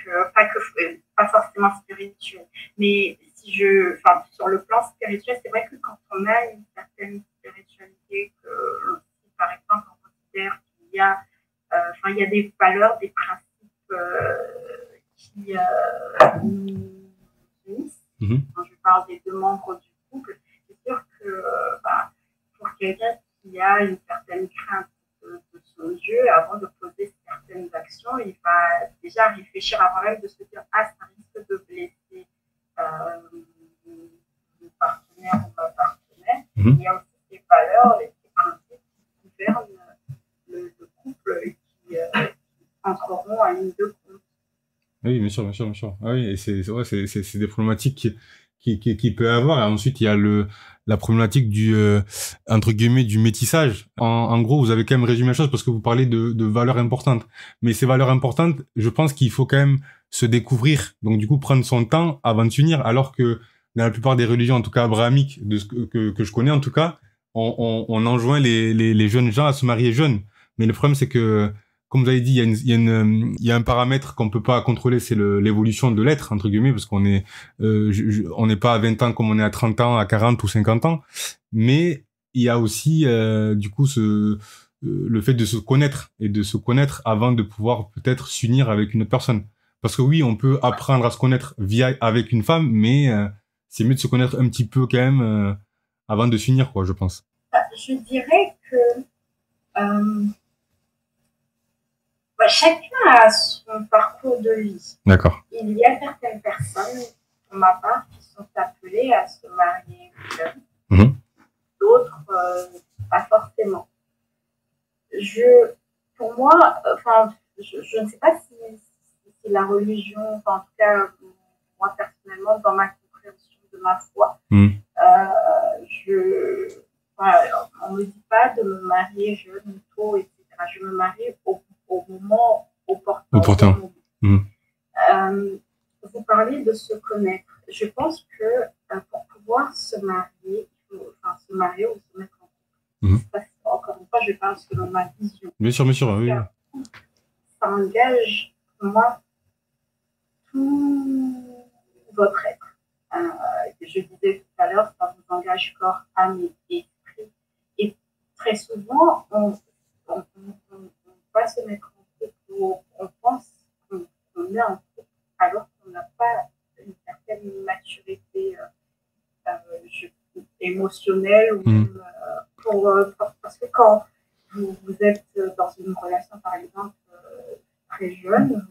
pas forcément spirituel. Mais sur le plan spirituel, c'est vrai que quand on a une certaine spiritualité, si par exemple on considère qu'il y a, il y a des valeurs, des principes qui nous unissent. Quand je parle des deux membres du couple, c'est sûr que pour quelqu'un qui a une certaine crainte de son Dieu, avant de poser certaines actions, il va déjà réfléchir avant même de se dire « Ah, ça risque de blesser mon partenaire ou ma partenaire ». Il y a aussi des valeurs et des principes qui gouvernent le couple et qui entreront à une de compte. Oui, bien sûr, bien sûr, bien sûr. Ah oui, et c'est des problématiques qui peut avoir. Et ensuite, il y a la problématique entre guillemets, du métissage. En gros, vous avez quand même résumé la chose parce que vous parlez de valeurs importantes. Mais ces valeurs importantes, je pense qu'il faut quand même se découvrir. Donc, du coup, prendre son temps avant de s'unir. Alors que dans la plupart des religions, en tout cas abrahamiques, de ce que je connais, en tout cas, on enjoint les jeunes gens à se marier jeunes. Mais le problème, c'est que, comme vous avez dit, il y a un paramètre qu'on peut pas contrôler, c'est l'évolution de l'être, entre guillemets, parce qu'on est, on n'est pas à 20 ans comme on est à 30 ans, à 40 ou 50 ans. Mais il y a aussi, du coup, le fait de se connaître et de se connaître avant de pouvoir peut-être s'unir avec une autre personne. Parce que oui, on peut apprendre à se connaître avec une femme, mais c'est mieux de se connaître un petit peu quand même avant de s'unir, quoi, je pense. Je dirais que chacun a son parcours de vie. D'accord. Il y a certaines personnes, pour ma part, qui sont appelées à se marier jeunes. D'autres, pas forcément. Pour moi, je ne sais pas si la religion, en tout cas, moi personnellement, dans ma compréhension de ma foi, on ne me dit pas de me marier jeune, tôt, etc. Je me marie au moment opportun. Vous parlez de se connaître. Je pense que pour pouvoir se marier, il faut se marier ou se mettre en couple. Encore une fois, je parle selon ma vision. Bien sûr, oui. Ça engage, pour moi, tout votre être. Je disais tout à l'heure, ça vous engage corps, âme et esprit. Et très souvent, on va se mettre en couple où on pense qu'on est en couple alors qu'on n'a pas une certaine maturité émotionnelle ou même, parce que quand vous êtes dans une relation, par exemple, très jeune,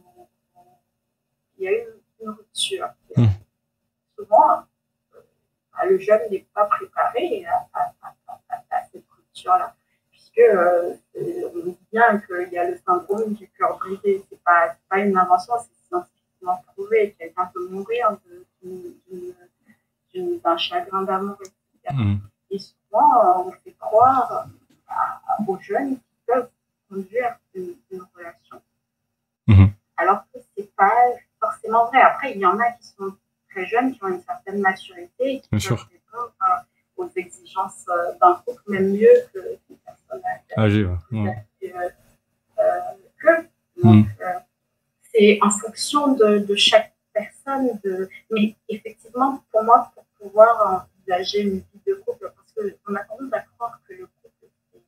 il y a une rupture. Souvent, le jeune n'est pas préparé à cette rupture-là, puisque on dit bien qu'il y a le syndrome du cœur brisé. C'est pas pas une invention, c'est scientifiquement prouvé. Quelqu'un peut mourir d'un chagrin d'amour, etc. Et souvent, on fait croire aux jeunes qui peuvent conduire une relation. Alors que c'est pas forcément vrai. Après, il y en a qui sont très jeunes, qui ont une certaine maturité et qui peuvent répondre aux exigences d'un couple, même mieux qu'une personne âgée. Donc, c'est en fonction de chaque personne. Mais effectivement, pour moi, pour pouvoir envisager une vie de couple, parce qu'on a tendance à croire que le couple, c'est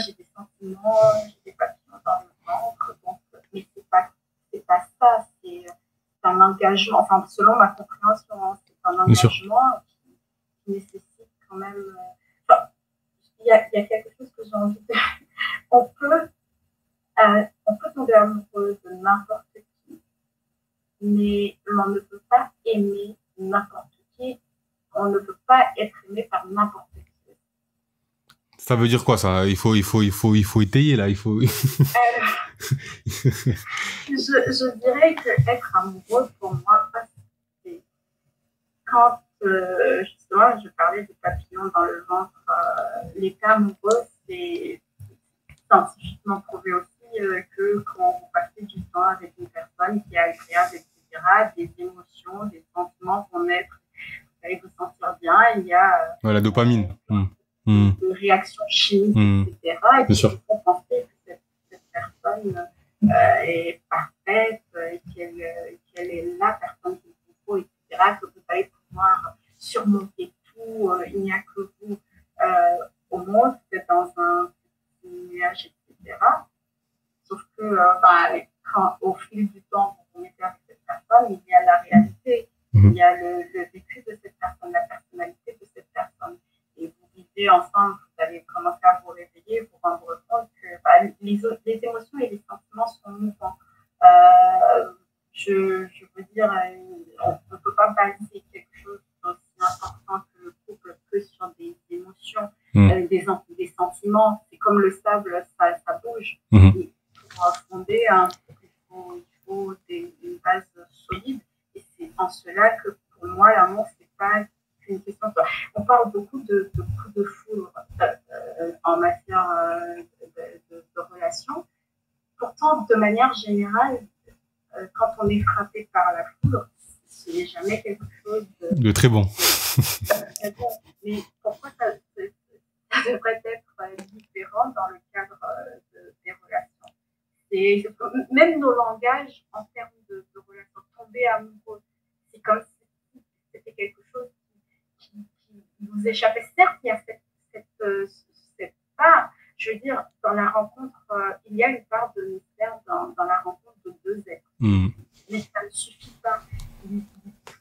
j'ai des sentiments, j'ai des papillons dans le ventre, donc, mais c'est pas ça, c'est un engagement, enfin, selon ma compréhension, c'est un engagement qui nécessite quand même. Il y a quelque chose que j'ai envie de. On peut tomber amoureux de n'importe qui, mais on ne peut pas aimer n'importe qui. On ne peut pas être aimé par n'importe qui. Ça veut dire quoi, ça? Il faut étayer, là, il faut... Je dirais que être amoureux, pour moi, c'est quand, justement, je parlais des papillons dans le ventre, l'état amoureux, c'est scientifiquement prouvé aussi que quand vous passez du temps avec une personne qui est agréable, etc., des émotions, des sentiments vont naître, vous allez vous sentir bien, il y a... la dopamine. De réactions chimiques, etc. Et puis, il faut penser que cette personne est parfaite, qu'elle est la personne qu'il vous faut, etc., que vous allez pouvoir surmonter tout, il n'y a que vous au monde, vous êtes dans un nuage, etc. Sauf que quand, au fil du temps, vous vous mettez avec cette personne, il y a la réalité, il y a le vécu de cette personne, la personnalité de cette personne. Et vous vivez ensemble, vous allez commencer à vous réveiller, vous rendre compte que les émotions et les sentiments sont mouvants. Je veux dire, on ne peut pas baser quelque chose d'aussi important que le couple que sur des émotions, des sentiments. C'est comme le sable, ça bouge. Et pour fonder un couple, il faut une base solide. Et c'est en cela que, pour moi, l'amour, c'est pas une question. On parle beaucoup de coups de foudre en matière de relations. Pourtant, de manière générale, quand on est frappé par la foudre, ce n'est jamais quelque chose de très bon. Très bon. Mais pourquoi ça devrait être différent dans le cadre des relations? Même nos langages en termes de relations, tomber amoureux, c'est comme si c'était quelque chose qui vous échappait. Certes, il y a cette part, je veux dire, dans la rencontre, il y a une part de mystère dans la rencontre de deux êtres. Mais ça ne suffit pas. Il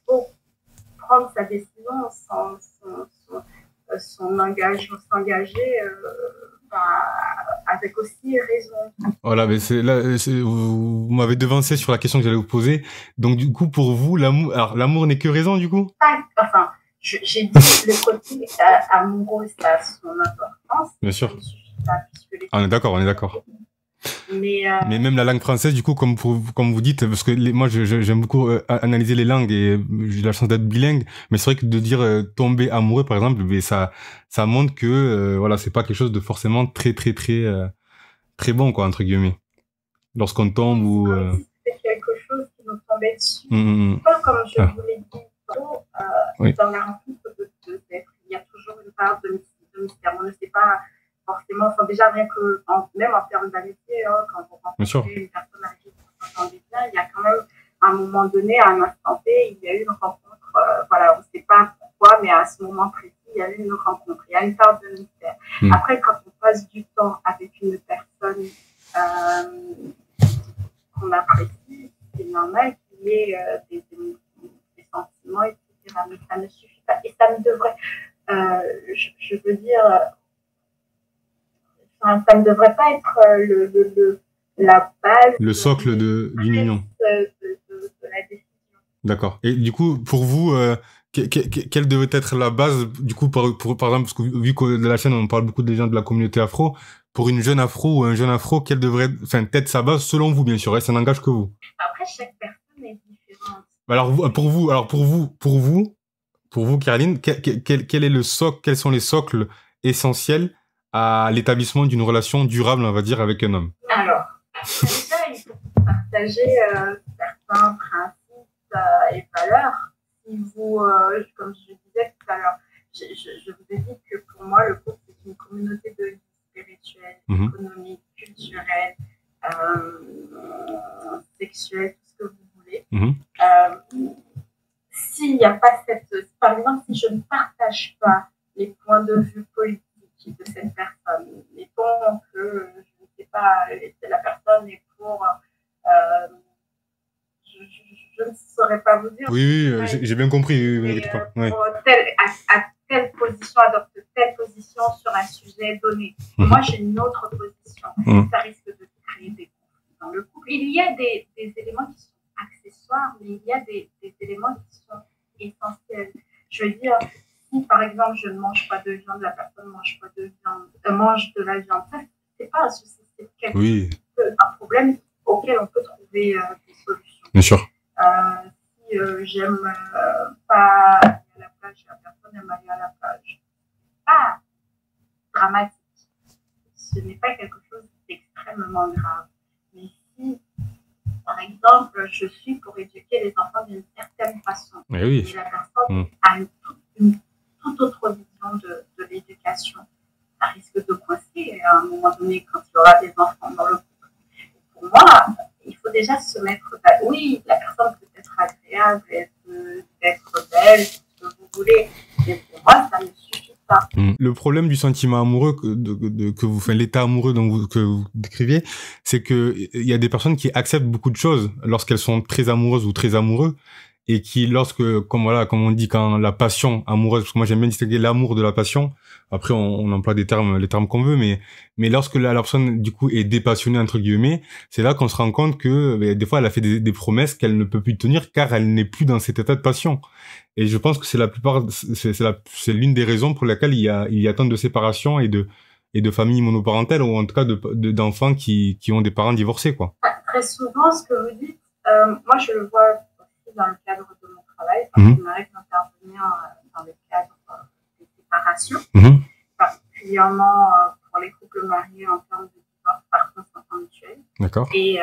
faut prendre sa décision, son engagement, s'engager avec aussi raison. Voilà, mais vous m'avez devancé sur la question que j'allais vous poser. Donc, du coup, pour vous, l'amour n'est que raison, du coup? Enfin, j'ai dit le côté amoureux, ça a son importance. Bien sûr. Pas, on est d'accord. Mais même la langue française, du coup, comme vous dites, parce que moi, j'aime beaucoup analyser les langues et j'ai la chance d'être bilingue, mais c'est vrai que de dire tomber amoureux, par exemple, ça montre que voilà, c'est pas quelque chose de forcément très bon, quoi, entre guillemets. Lorsqu'on tombe ou... C'est quelque chose qui nous tombait dessus. Pas comme je vous l'ai dit, dans la rencontre de deux êtres, il y a toujours une part de mystère. On ne sait pas forcément, enfin, déjà rien que, même en termes d'amitié, quand vous rencontrez une personne avec qui vous entendez bien, il y a quand même, à un moment donné, à un instant T, il y a eu une rencontre, voilà, on ne sait pas pourquoi, mais à ce moment précis, il y a eu une rencontre, il y a une part de mystère. Après, quand on passe du temps avec une personne qu'on apprécie, c'est normal qu'il y ait des sentiments, etc. Mais ça ne suffit pas. Et ça ne devrait, je veux dire, ça ne devrait pas être la base, le socle d'une union de la décision. D'accord. Et du coup, pour vous, quelle devait être la base, du coup, par exemple, parce que vu que de la chaîne, on parle beaucoup des gens de la communauté afro, pour une jeune afro ou un jeune afro, quelle devrait être sa base selon vous, bien sûr, hein, ça n'engage que vous. Après, chaque personne est différente. Alors, pour vous, Caroline, quel est le socle, quels sont les socles essentiels à l'établissement d'une relation durable, on va dire, avec un homme? Alors, déjà, il faut partager certains principes et valeurs. Si vous, comme je disais tout à l'heure, je vous ai dit que pour moi, le couple, c'est une communauté de vie spirituelle, économique, culturelle, sexuelle, tout ce que vous voulez. S'il n'y a pas par exemple, si je ne partage pas les points de vue politiques de cette personne, mettons que, je ne sais pas, la personne est pour, je ne saurais pas vous dire. Oui, j'ai bien compris, oui, vous inquiétez pas. Ouais. À telle position, adopte telle position sur un sujet donné. Moi, j'ai une autre position. Ça risque de créer des conflits dans le couple. Il y a des éléments qui sont accessoires, mais il y a des éléments qui sont essentiels. Je veux dire, si par exemple je ne mange pas de viande, la personne ne mange pas de viande, mange de la viande, ça, c'est pas un souci, c'est un problème auquel on peut trouver des solutions. Bien sûr. Si j'aime pas aller à la plage, la personne aime aller à la plage, c'est pas dramatique. Ce n'est pas quelque chose d'extrêmement grave. Mais si, par exemple, je suis pour éduquer les enfants d'une certaine façon, et la personne a une toute autre vision de l'éducation, ça risque de coincer à un moment donné quand il y aura des enfants dans le couple. Pour moi, il faut déjà se mettre... Oui, la personne peut être agréable, elle peut être belle, ce que vous voulez, mais pour moi, ça ne suffit pas. Le problème du sentiment amoureux l'état amoureux que vous décriviez, c'est que il y a des personnes qui acceptent beaucoup de choses lorsqu'elles sont très amoureuses ou très amoureux, et qui comme on dit, quand la passion amoureuse, parce que moi j'aime bien distinguer l'amour de la passion. Après on emploie les termes qu'on veut, mais lorsque la personne du coup est dépassionnée entre guillemets, c'est là qu'on se rend compte que des fois elle a fait des promesses qu'elle ne peut plus tenir car elle n'est plus dans cet état de passion. Et je pense que c'est l'une des raisons pour laquelle il y a tant de séparations et de familles monoparentales, ou en tout cas d'enfants qui ont des parents divorcés, quoi. Très souvent, ce que vous dites, moi je le vois aussi dans le cadre de mon travail, parce qu'il m'arrive d'intervenir dans le cadre des séparations, particulièrement pour les couples mariés en termes de divorce par consentement mutuel. D'accord. Et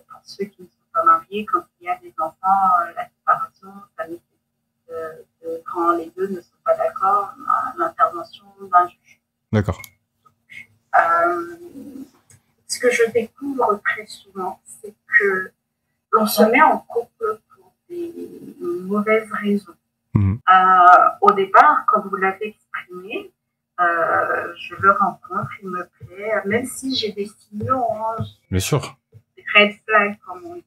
pour ceux qui ne sont pas mariés, quand il y a des enfants, la séparation, ça nécessite quand les deux ne sont pas d'accord, l'intervention d'un juge. D'accord. Ce que je découvre très souvent, c'est que l'on se met en couple pour des mauvaises raisons. Au départ, comme vous l'avez exprimé, je le rencontre, il me plaît, même si j'ai des signaux, bien sûr, des red flags, comme on dit.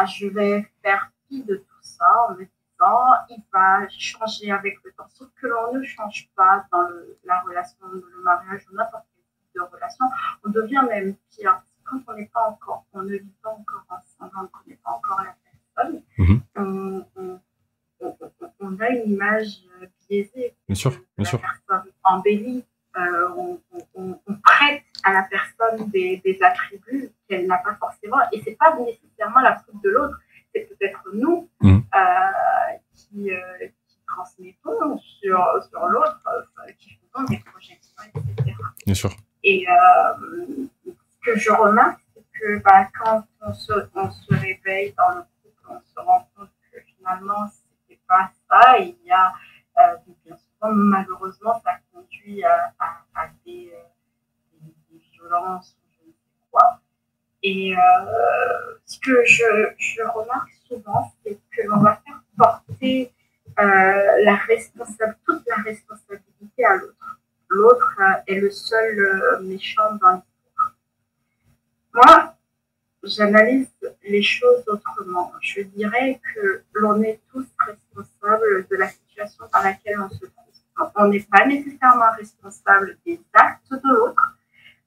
Je vais faire fi de tout ça en me disant, il va changer avec le temps. Sauf que l'on ne change pas dans la relation, le mariage ou n'importe quel type de relation. On devient même pire. Quand on n'est pas encore, on ne vit pas encore ensemble, on ne connaît pas encore la personne, on a une image biaisée bien sûr, de la personne, embellie. On prête à la personne des attributs qu'elle n'a pas forcément, et c'est pas nécessairement la faute de l'autre, c'est peut-être nous qui transmettons sur l'autre, qui faisons des projections, etc. Bien sûr. Et ce que je remarque, c'est que quand on se réveille dans le couple, on se rend compte que finalement c'était pas ça. Il y a bien souvent, malheureusement, ça conduit à des violences, je ne sais quoi. Et ce que je remarque souvent, c'est que l'on va faire porter toute la responsabilité à l'autre. L'autre est le seul méchant dans l'histoire. Moi, j'analyse les choses autrement. Je dirais que l'on est tous responsables de la situation dans laquelle on se trouve. On n'est pas nécessairement responsable des actes de l'autre,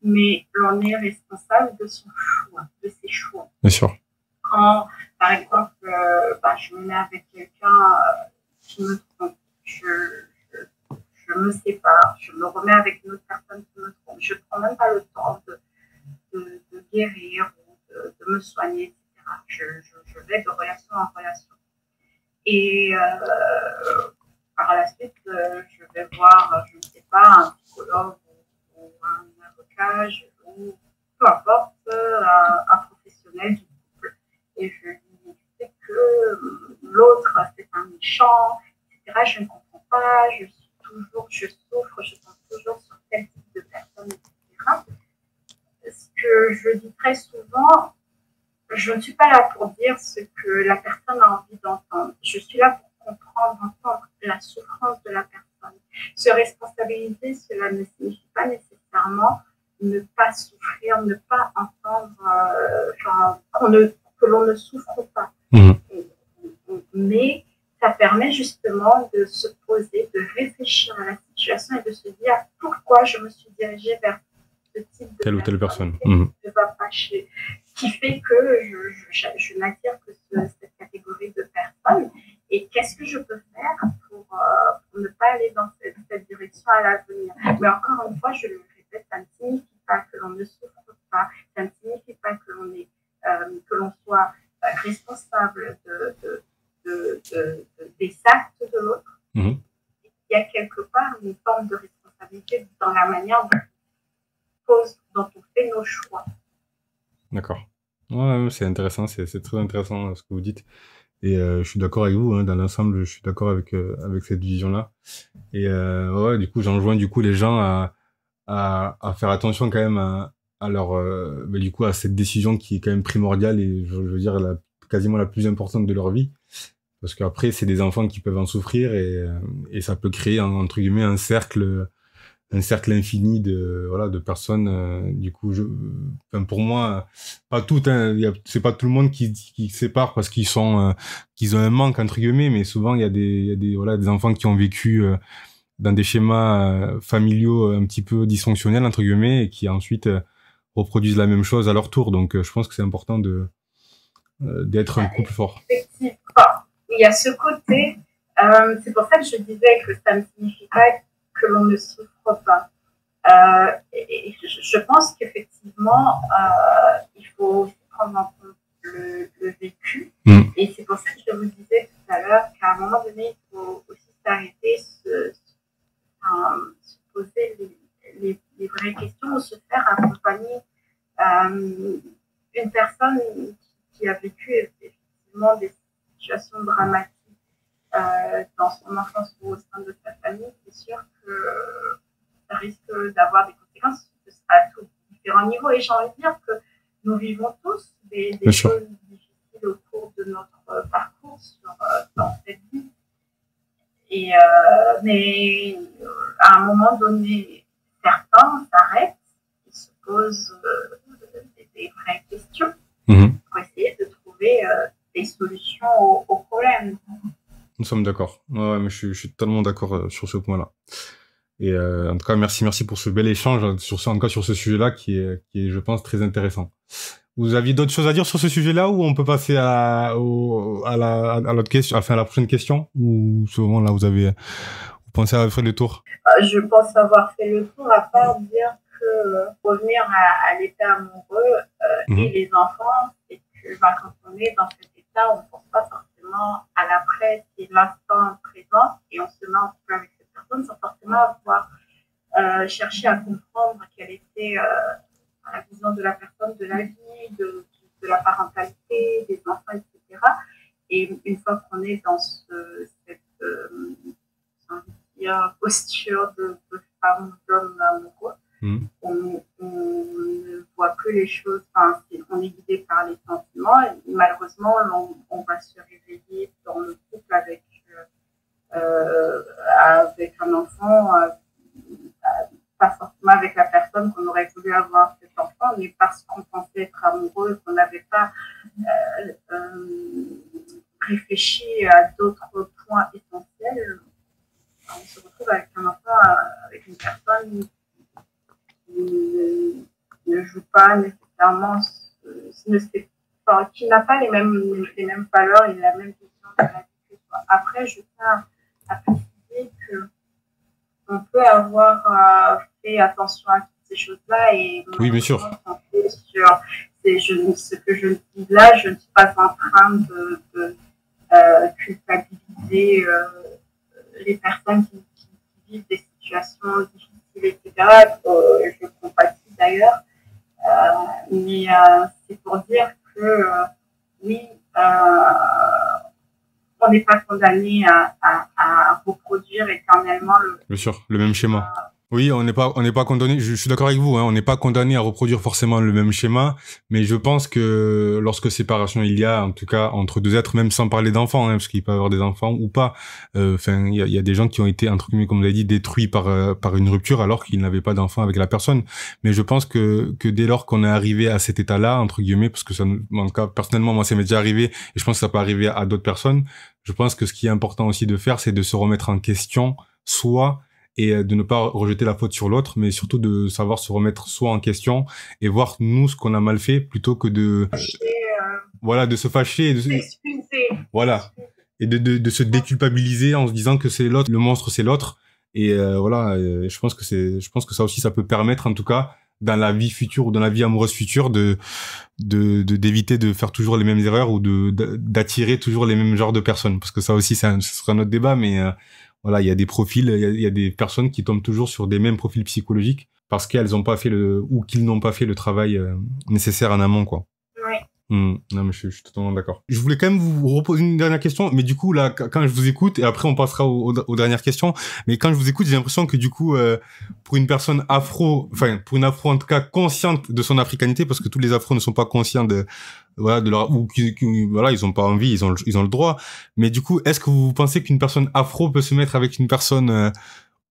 mais l'on est responsable de son choix, de ses choix. Bien sûr. Quand, par exemple, je me mets avec quelqu'un qui me trompe, je je me sépare, je me remets avec une autre personne qui me trompe. Je ne prends même pas le temps de guérir ou de me soigner, etc. Je vais de relation en relation. Et par la suite, je vais voir, je ne sais pas, un psychologue ou un avocat ou peu importe, un professionnel du couple. Et je lui dis que l'autre, c'est un méchant, etc. Je ne comprends pas, je souffre, je tombe toujours sur tel type de personne, etc. Ce que je dis très souvent, je ne suis pas là pour dire ce que la personne a envie d'entendre. Je suis là pour comprendre, entendre la souffrance de la personne. Se responsabiliser, cela ne signifie pas nécessairement ne pas souffrir, ne pas entendre, que l'on ne souffre pas. Mmh. Mais ça permet justement de se poser, de réfléchir à la situation et de se dire pourquoi je me suis dirigée vers ce type de telle ou telle personne. Ne va pas chez, qui fait que je n'attire que cette catégorie de personnes. Et qu'est-ce que je peux faire pour ne pas aller dans cette direction à l'avenir. Mais encore une fois, je le répète, ça ne signifie pas que l'on ne souffre pas, ça ne signifie pas que l'on soit responsable des actes de l'autre. Mmh. Il y a quelque part une forme de responsabilité dans la manière dont on fait nos choix. D'accord. Ouais, c'est intéressant, c'est très intéressant ce que vous dites. Et je suis d'accord avec vous, hein, dans l'ensemble, je suis d'accord avec cette vision-là. Et ouais, du coup, j'enjoins du coup les gens à faire attention quand même à leur du coup à cette décision qui est quand même primordiale et je veux dire quasiment la plus importante de leur vie. Parce qu'après, c'est des enfants qui peuvent en souffrir et ça peut créer entre guillemets un cercle infini de personnes. Du coup, enfin, pour moi, pas toutes, hein, c'est pas tout le monde qui se sépare parce qu'ils ont un manque entre guillemets, mais souvent il y a des enfants qui ont vécu dans des schémas familiaux un petit peu dysfonctionnels entre guillemets et qui ensuite reproduisent la même chose à leur tour. Donc, je pense que c'est important d'être un couple fort. Effectivement, il y a ce côté. C'est pour ça que je disais que ça ne signifie pas que l'on ne souffre pas. Et je pense qu'effectivement, il faut aussi prendre en compte le vécu. Et c'est pour ça que je vous disais tout à l'heure qu'à un moment donné, il faut aussi s'arrêter, se poser les vraies questions ou se faire accompagner. Une personne qui a vécu effectivement des situations dramatiques dans son enfance ou au sein de sa famille, c'est sûr que ça risque d'avoir des conséquences à tous différents niveaux. Et j'ai envie de dire que nous vivons tous des choses difficiles au cours de notre parcours dans cette vie. Mais à un moment donné, certains s'arrêtent, ils se posent des vraies questions pour essayer de trouver des solutions aux problèmes. Nous sommes d'accord. Ouais, mais je suis totalement d'accord sur ce point-là. Et en tout cas, merci pour ce bel échange en tout cas sur ce sujet-là qui est, je pense, très intéressant. Vous aviez d'autres choses à dire sur ce sujet-là ou on peut passer à l'autre question, enfin à la prochaine question ou souvent là vous pensez avoir fait le tour? Je pense avoir fait le tour, à part dire que revenir à l'état amoureux et les enfants, c'est que quand on est dans cet état, on ne pense pas forcément à l'après, c'est l'instant présent et on se met en couple avec cette personne sans forcément avoir cherché à comprendre quelle était la vision de la personne, de la vie, de la parentalité, des enfants, etc. Et une fois qu'on est dans cette posture de femme, d'homme amoureux, on ne voit plus les choses, on est guidé par les sentiments et malheureusement on va se réveiller dans le couple avec un enfant, pas forcément avec la personne qu'on aurait voulu avoir cet enfant, mais parce qu'on pensait être amoureux, qu'on n'avait pas réfléchi à d'autres points essentiels. On se retrouve avec un enfant, avec une personne qui ne joue pas nécessairement, qui n'a pas les mêmes valeurs et la même vision de la vie que soi. Après, je tiens à préciser que on peut avoir fait attention à toutes ces choses-là et Oui, bien sûr. Ce que je dis là, je ne suis pas en train de culpabiliser les personnes qui vivent des situations difficiles, etc. Je compatis d'ailleurs, mais c'est pour dire que oui, on n'est pas condamné à reproduire éternellement Bien sûr, le même schéma. Oui, on n'est pas condamné. Je suis d'accord avec vous. Hein, on n'est pas condamné à reproduire forcément le même schéma, mais je pense que lorsque séparation il y a, en tout cas entre deux êtres, même sans parler d'enfants, hein, parce qu'il peut y avoir des enfants ou pas. Enfin, il y a des gens qui ont été entre guillemets, comme vous l'avez dit, détruits par une rupture alors qu'ils n'avaient pas d'enfant avec la personne. Mais je pense que dès lors qu'on est arrivé à cet état-là, entre guillemets, parce que ça, en tout cas personnellement, moi, ça m'est déjà arrivé, et je pense que ça peut arriver à d'autres personnes. Je pense que ce qui est important aussi de faire, c'est de se remettre en question, soit et de ne pas rejeter la faute sur l'autre, mais surtout de savoir se remettre soi en question et voir nous ce qu'on a mal fait plutôt que de voilà de se fâcher et de voilà et de se déculpabiliser en se disant que c'est l'autre, le monstre c'est l'autre et voilà je pense que ça aussi ça peut permettre en tout cas dans la vie future ou dans la vie amoureuse future d'éviter de faire toujours les mêmes erreurs ou d'attirer toujours les mêmes genres de personnes parce que ça aussi ce sera notre débat mais voilà, il y a des profils, il y a des personnes qui tombent toujours sur des mêmes profils psychologiques parce qu'elles n'ont pas fait ou qu'ils n'ont pas fait le travail nécessaire en amont, quoi. Oui. Non, mais je suis totalement d'accord. Je voulais quand même vous reposer une dernière question, mais du coup, là, quand je vous écoute, et après on passera aux dernières questions, mais quand je vous écoute, j'ai l'impression que du coup, pour une personne pour une afro en tout cas consciente de son africanité, parce que tous les afros ne sont pas conscients voilà, de leur, ou voilà, ils ont pas envie, ils ont le droit. Mais du coup, est-ce que vous pensez qu'une personne afro peut se mettre avec une personne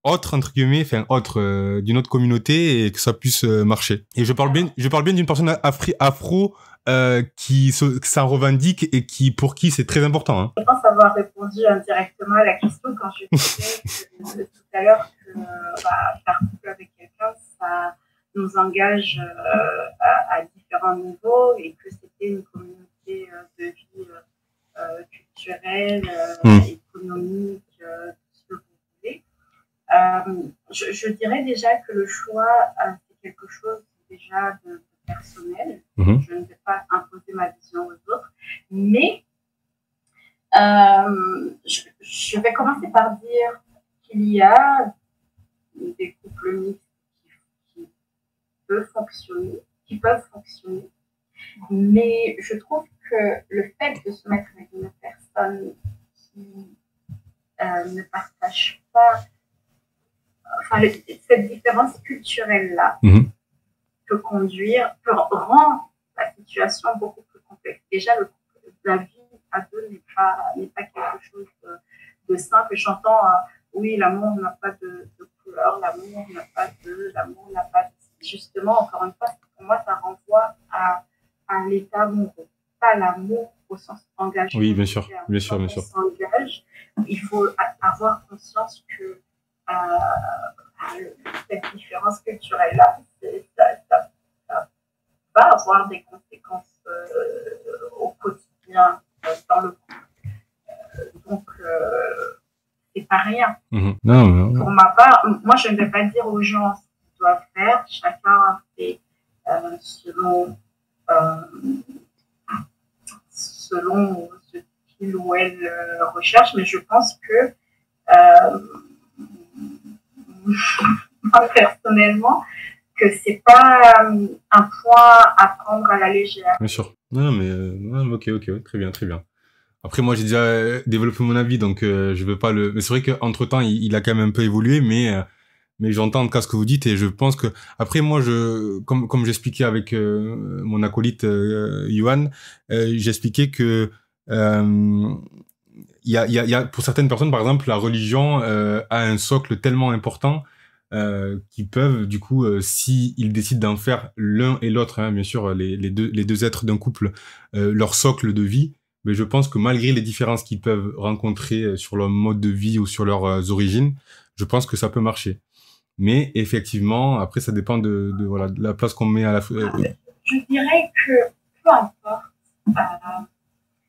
autre entre guillemets, enfin autre d'une autre communauté et que ça puisse marcher? Et je parle bien d'une personne afro que ça revendique et pour qui c'est très important. Hein. Je pense avoir répondu indirectement à la question quand je disais tout à l'heure que faire couple avec quelqu'un, ça nous engage à différents niveaux et que c'était une communauté de vie culturelle, économique, tout ce que vous voulez. Je dirais déjà que le choix, c'est quelque chose déjà de personnel. Je ne vais pas imposer ma vision aux autres, mais je vais commencer par dire qu'il y a des couples mixtes qui peuvent fonctionner, mais je trouve que le fait de se mettre avec une personne qui ne partage pas, cette différence culturelle-là peut rendre la situation beaucoup plus complexe. Déjà, la vie à deux n'est pas quelque chose de simple. J'entends, oui, l'amour n'a pas de couleur, l'amour n'a pas de... Justement, encore une fois, pour moi, ça renvoie à l'état amoureux, pas l'amour au sens engagé. Oui, bien sûr, bien sûr. On s'engage, il faut avoir conscience que cette différence culturelle-là, ça va avoir des conséquences au quotidien dans le couple. Donc, c'est pas rien. Non. Pour ma part, moi, je ne vais pas dire aux gens ce qu'ils doivent faire. Chacun fait selon ce qu'il ou elle recherche, mais je pense que moi, personnellement, que c'est pas un point à prendre à la légère. Bien sûr. Non, mais ok, très bien. Après, moi, j'ai déjà développé mon avis, donc je veux pas le. Mais c'est vrai qu'entre temps, il a quand même un peu évolué, mais j'entends en tout cas ce que vous dites et je pense que après moi, comme j'expliquais avec mon acolyte Yohan, j'expliquais que il y a pour certaines personnes, par exemple, la religion a un socle tellement important qui peuvent du coup si ils décident d'en faire l'un et l'autre hein, bien sûr les deux êtres d'un couple leur socle de vie, mais je pense que malgré les différences qu'ils peuvent rencontrer sur leur mode de vie ou sur leurs origines, je pense que ça peut marcher. Mais effectivement après ça dépend voilà de la place qu'on met à la je dirais que peu importe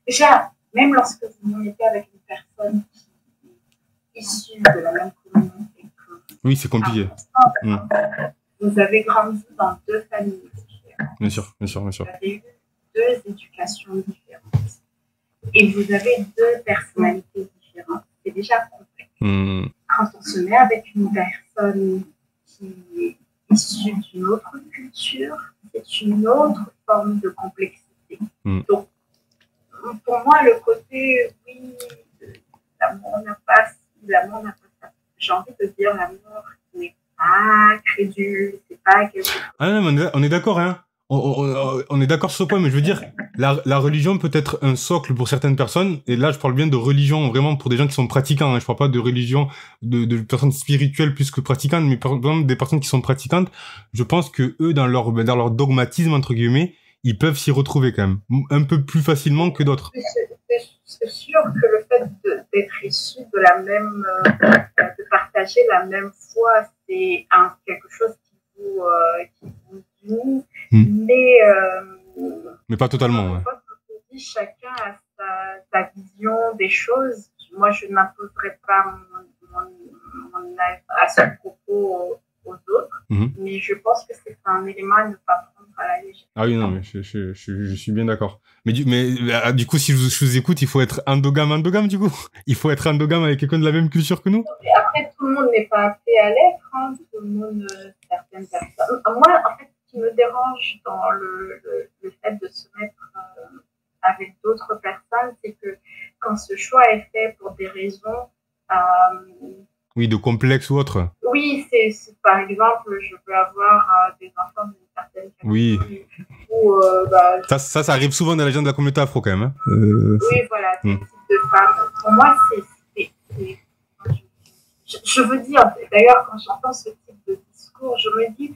déjà même lorsque vous vous mettez avec une personne qui est issue de la même communauté que Oui, c'est À compliqué. mon sens, vous avez grandi dans deux familles différentes. Bien sûr, bien sûr, bien sûr. Vous avez eu deux éducations différentes. Et vous avez deux personnalités différentes. C'est déjà complexe. Quand on se met avec une personne qui est issue d'une autre culture, c'est une autre forme de complexité. Donc, pour moi, le côté, oui, l'amour n'a pas ci, l'amour n'a pas ça. J'ai envie de dire l'amour n'est pas crédule, c'est pas quelque chose. Ah non, mais on est d'accord, hein. On est d'accord sur ce point, mais je veux dire, la religion peut être un socle pour certaines personnes, et là je parle bien de religion vraiment pour des gens qui sont pratiquants, hein. Je parle pas de religion de personnes spirituelles plus que pratiquantes, mais par exemple des personnes qui sont pratiquantes, je pense que eux, dans leur dogmatisme, entre guillemets, ils peuvent s'y retrouver quand même, un peu plus facilement que d'autres. C'est sûr que le fait d'être issu de la même, de partager la même foi, c'est quelque chose qui vous unit, mais pas totalement. Ouais. Comme je dis, chacun a sa vision des choses. Moi, je n'imposerai pas mon avis à ce propos aux autres, mais je pense que c'est un élément à ne pas prendre à la légère. Ah oui, non, mais je suis bien d'accord. Mais du coup, si je vous écoute, il faut être endogame, du coup. Il faut être endogame avec quelqu'un de la même culture que nous. Et après, tout le monde n'est pas appelé à l'être, hein. Tout le monde, certaines personnes. Moi, en fait, ce qui me dérange dans le fait de se mettre avec d'autres personnes, c'est que quand ce choix est fait pour des raisons... oui, de complexe ou autre. Oui, c'est par exemple, je veux avoir des enfants d'une certaine catégorie. Oui. Ou, ça arrive souvent dans les gens de la communauté afro quand même. Hein. Oui, voilà, ce type de femmes. Pour moi, je veux dire, d'ailleurs, quand j'entends ce type de discours, je me dis,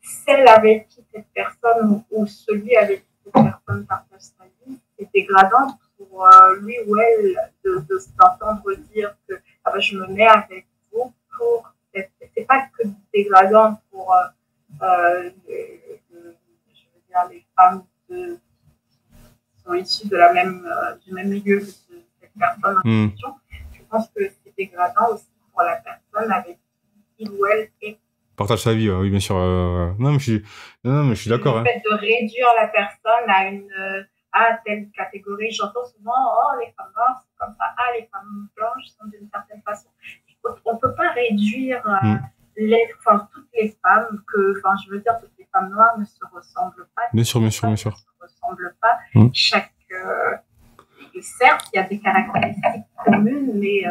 celle avec qui cette personne ou celui avec qui cette personne partage sa vie, c'est dégradant pour lui ou elle d'entendre dire que ah ben, je me mets avec vous pour... C'est pas que dégradant pour je veux dire, les femmes qui sont issues de du même milieu que cette personne en question. Je pense que c'est dégradant aussi pour la personne avec qui il ou elle est. Partage sa vie, oui, bien sûr. Non, mais je suis d'accord. Le fait de réduire la personne à telle catégorie, j'entends souvent, oh, les femmes noires, c'est comme ça, ah, les femmes blanches sont d'une certaine façon. On ne peut pas réduire toutes les femmes, je veux dire, toutes les femmes noires ne se ressemblent pas. Bien sûr. Ne se ressemblent pas. Certes, il y a des caractéristiques communes, mais je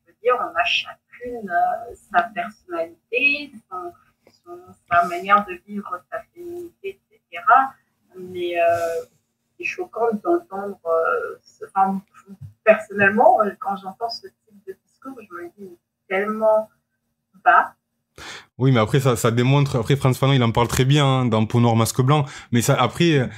veux dire, on a chacune sa personnalité, sa manière de vivre sa féminité, etc. Mais c'est choquant d'entendre, personnellement, quand j'entends ce type de discours, je me dis tellement bas. Oui, mais après ça démontre. Après Frantz Fanon, il en parle très bien hein, dans Peau noire masque blanc. Mais ça après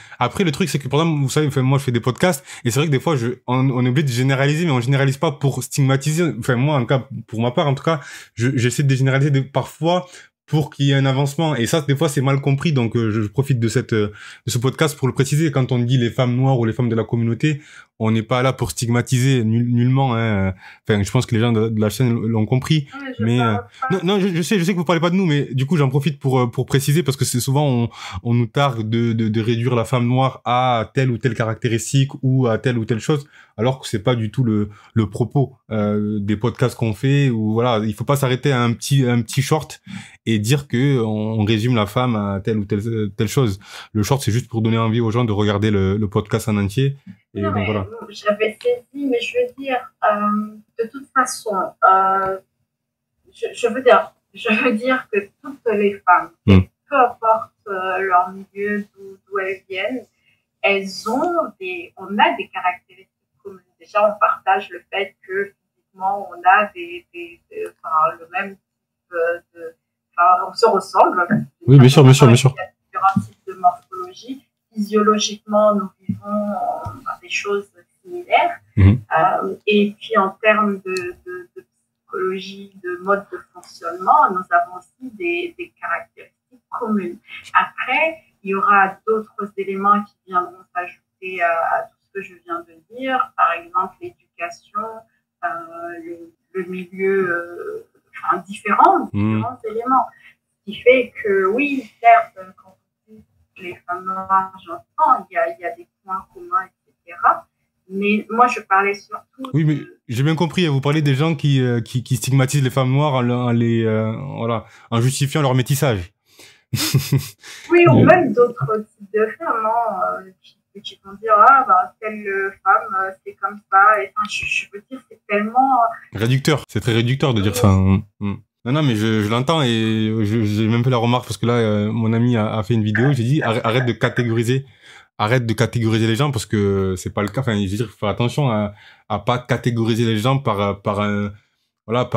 le truc c'est que par exemple, vous savez, moi je fais des podcasts et c'est vrai que des fois on est obligé de généraliser, mais on généralise pas pour stigmatiser. Enfin moi en cas pour ma part en tout cas, j'essaie de généraliser parfois pour qu'il y ait un avancement. Et ça, des fois, c'est mal compris. Donc, je profite de ce podcast pour le préciser. Quand on dit les femmes noires ou les femmes de la communauté, on n'est pas là pour stigmatiser nullement. Hein. Enfin, je pense que les gens de la chaîne l'ont compris. Mais non, je sais que vous parlez pas de nous, mais du coup, j'en profite pour préciser parce que c'est souvent on nous targue de réduire la femme noire à telle ou telle caractéristique ou à telle ou telle chose, alors que c'est pas du tout le propos des podcasts qu'on fait. Ou voilà, il faut pas s'arrêter à un petit short et dire que on résume la femme à telle ou telle chose. Le short, c'est juste pour donner envie aux gens de regarder le podcast en entier. Et non, donc voilà. J'avais saisi, mais je veux dire, de toute façon, je veux dire que toutes les femmes, peu importe leur milieu, d'où elles viennent, on a des caractéristiques communes. Déjà, on partage le fait que physiquement, on a le même type on se ressemble. Oui, bien sûr. Il y a différents types de morphologie. Physiologiquement, nous vivons des choses similaires. Et puis, en termes de psychologie, de mode de fonctionnement, nous avons aussi des caractéristiques communes. Après, il y aura d'autres éléments qui viendront s'ajouter à tout ce que je viens de dire. Par exemple, l'éducation, le milieu différents éléments. Ce qui fait que, oui, certes, quand on dit les femmes noires, j'entends, il y a des points communs, etc. Mais moi, je parlais surtout. Oui, mais j'ai bien compris. Vous parlez des gens qui stigmatisent les femmes noires voilà, en justifiant leur métissage. Oui, ou même d'autres types de femmes, hein, qui vont dire, ah, bah, telle femme, c'est comme ça. Et, enfin, je veux dire, c'est tellement. Réducteur. C'est très réducteur de dire ça. Non, non, mais je l'entends et j'ai même fait la remarque parce que là, mon ami a fait une vidéo. J'ai dit, arrête de catégoriser. Arrête de catégoriser les gens parce que c'est pas le cas. Enfin, je veux dire, faut faire attention à pas catégoriser les gens voilà,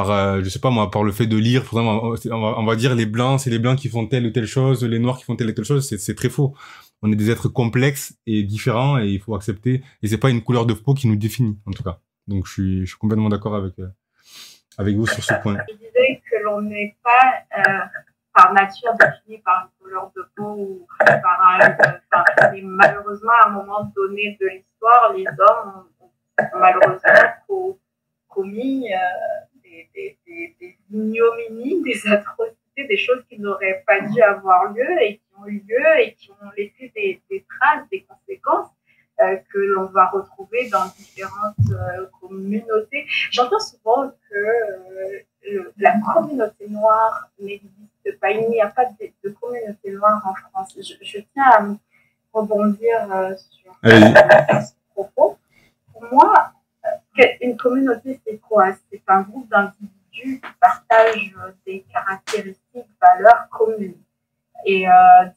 je sais pas moi, par le fait de lire. Par exemple, on va dire les blancs, c'est les blancs qui font telle ou telle chose, les noirs qui font telle ou telle chose. C'est très faux. On est des êtres complexes et différents et il faut accepter. Et c'est pas une couleur de peau qui nous définit, en tout cas. Donc, je suis complètement d'accord avec vous sur ce point. Je disais que l'on n'est pas par nature défini par une couleur de peau ou mais malheureusement, à un moment donné de l'histoire, les hommes ont malheureusement commis des ignominies, des atrocités, des choses qui n'auraient pas dû avoir lieu et qui ont eu lieu et qui ont laissé des traces, des conséquences que l'on va retrouver dans différentes communautés. J'entends souvent que la communauté noire n'existe pas. Il n'y a pas de communauté noire en France. Je tiens à rebondir sur ce propos. Pour moi, une communauté, c'est quoi? C'est un groupe d'individus qui partagent des caractéristiques, valeurs communes. Et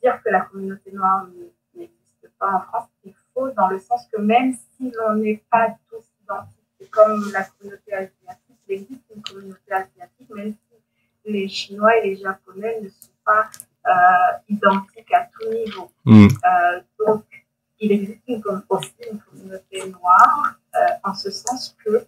dire que la communauté noire n'existe pas en France, c'est faux dans le sens que même si l'on n'est pas tous identiques, c'est comme la communauté asiatique, il existe une communauté asiatique, même si les Chinois et les Japonais ne sont pas identiques à tout niveau. Donc, il existe aussi une communauté noire en ce sens que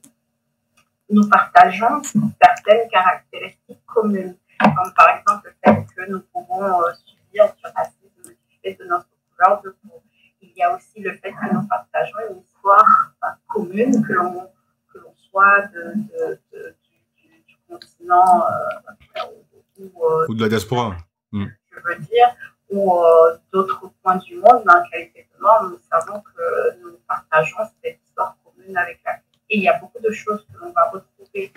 nous partageons certaines caractéristiques communes, comme par exemple le fait que nous pouvons subir du racisme du fait de notre couleur de peau. Il y a aussi le fait que nous partageons une histoire commune, que l'on soit du continent ou de la diaspora. Je veux dire, ou d'autres points du monde dans la qualité de noir, nous savons que nous partageons cette histoire commune avec la. Et il y a beaucoup de choses que l'on va retrouver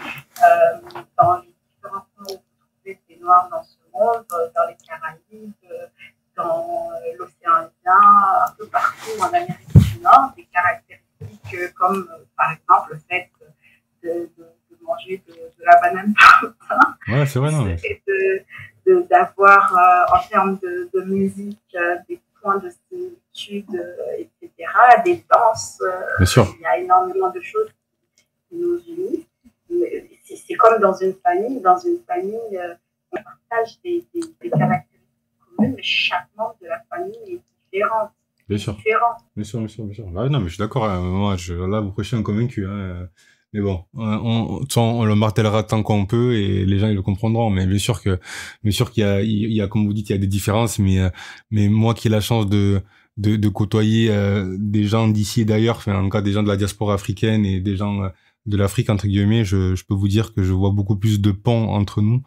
dans les différents points où vous trouvez des noirs dans ce monde, dans les Caraïbes, dans l'océan Indien, un peu partout en Amérique du Nord, des caractéristiques comme par exemple le fait de manger de la banane par le temps. Ouais, c'est vrai, non. D'avoir en termes de musique des points de similitude, etc., des danses. Bien sûr. Il y a énormément de choses qui nous unissent. C'est comme dans une famille. Dans une famille, on partage des caractéristiques communes, mais chaque membre de la famille est différent. Bien sûr. Bien sûr. Ah, non, mais je suis d'accord. Moi, là, vous prêchez un convaincu. Mais bon, on le martèlera tant qu'on peut et les gens ils le comprendront. Mais bien sûr qu'il y a, comme vous dites, il y a des différences. Mais moi qui ai la chance de côtoyer des gens d'ici et d'ailleurs, enfin en tout cas des gens de la diaspora africaine et des gens de l'Afrique entre guillemets, je peux vous dire que je vois beaucoup plus de ponts entre nous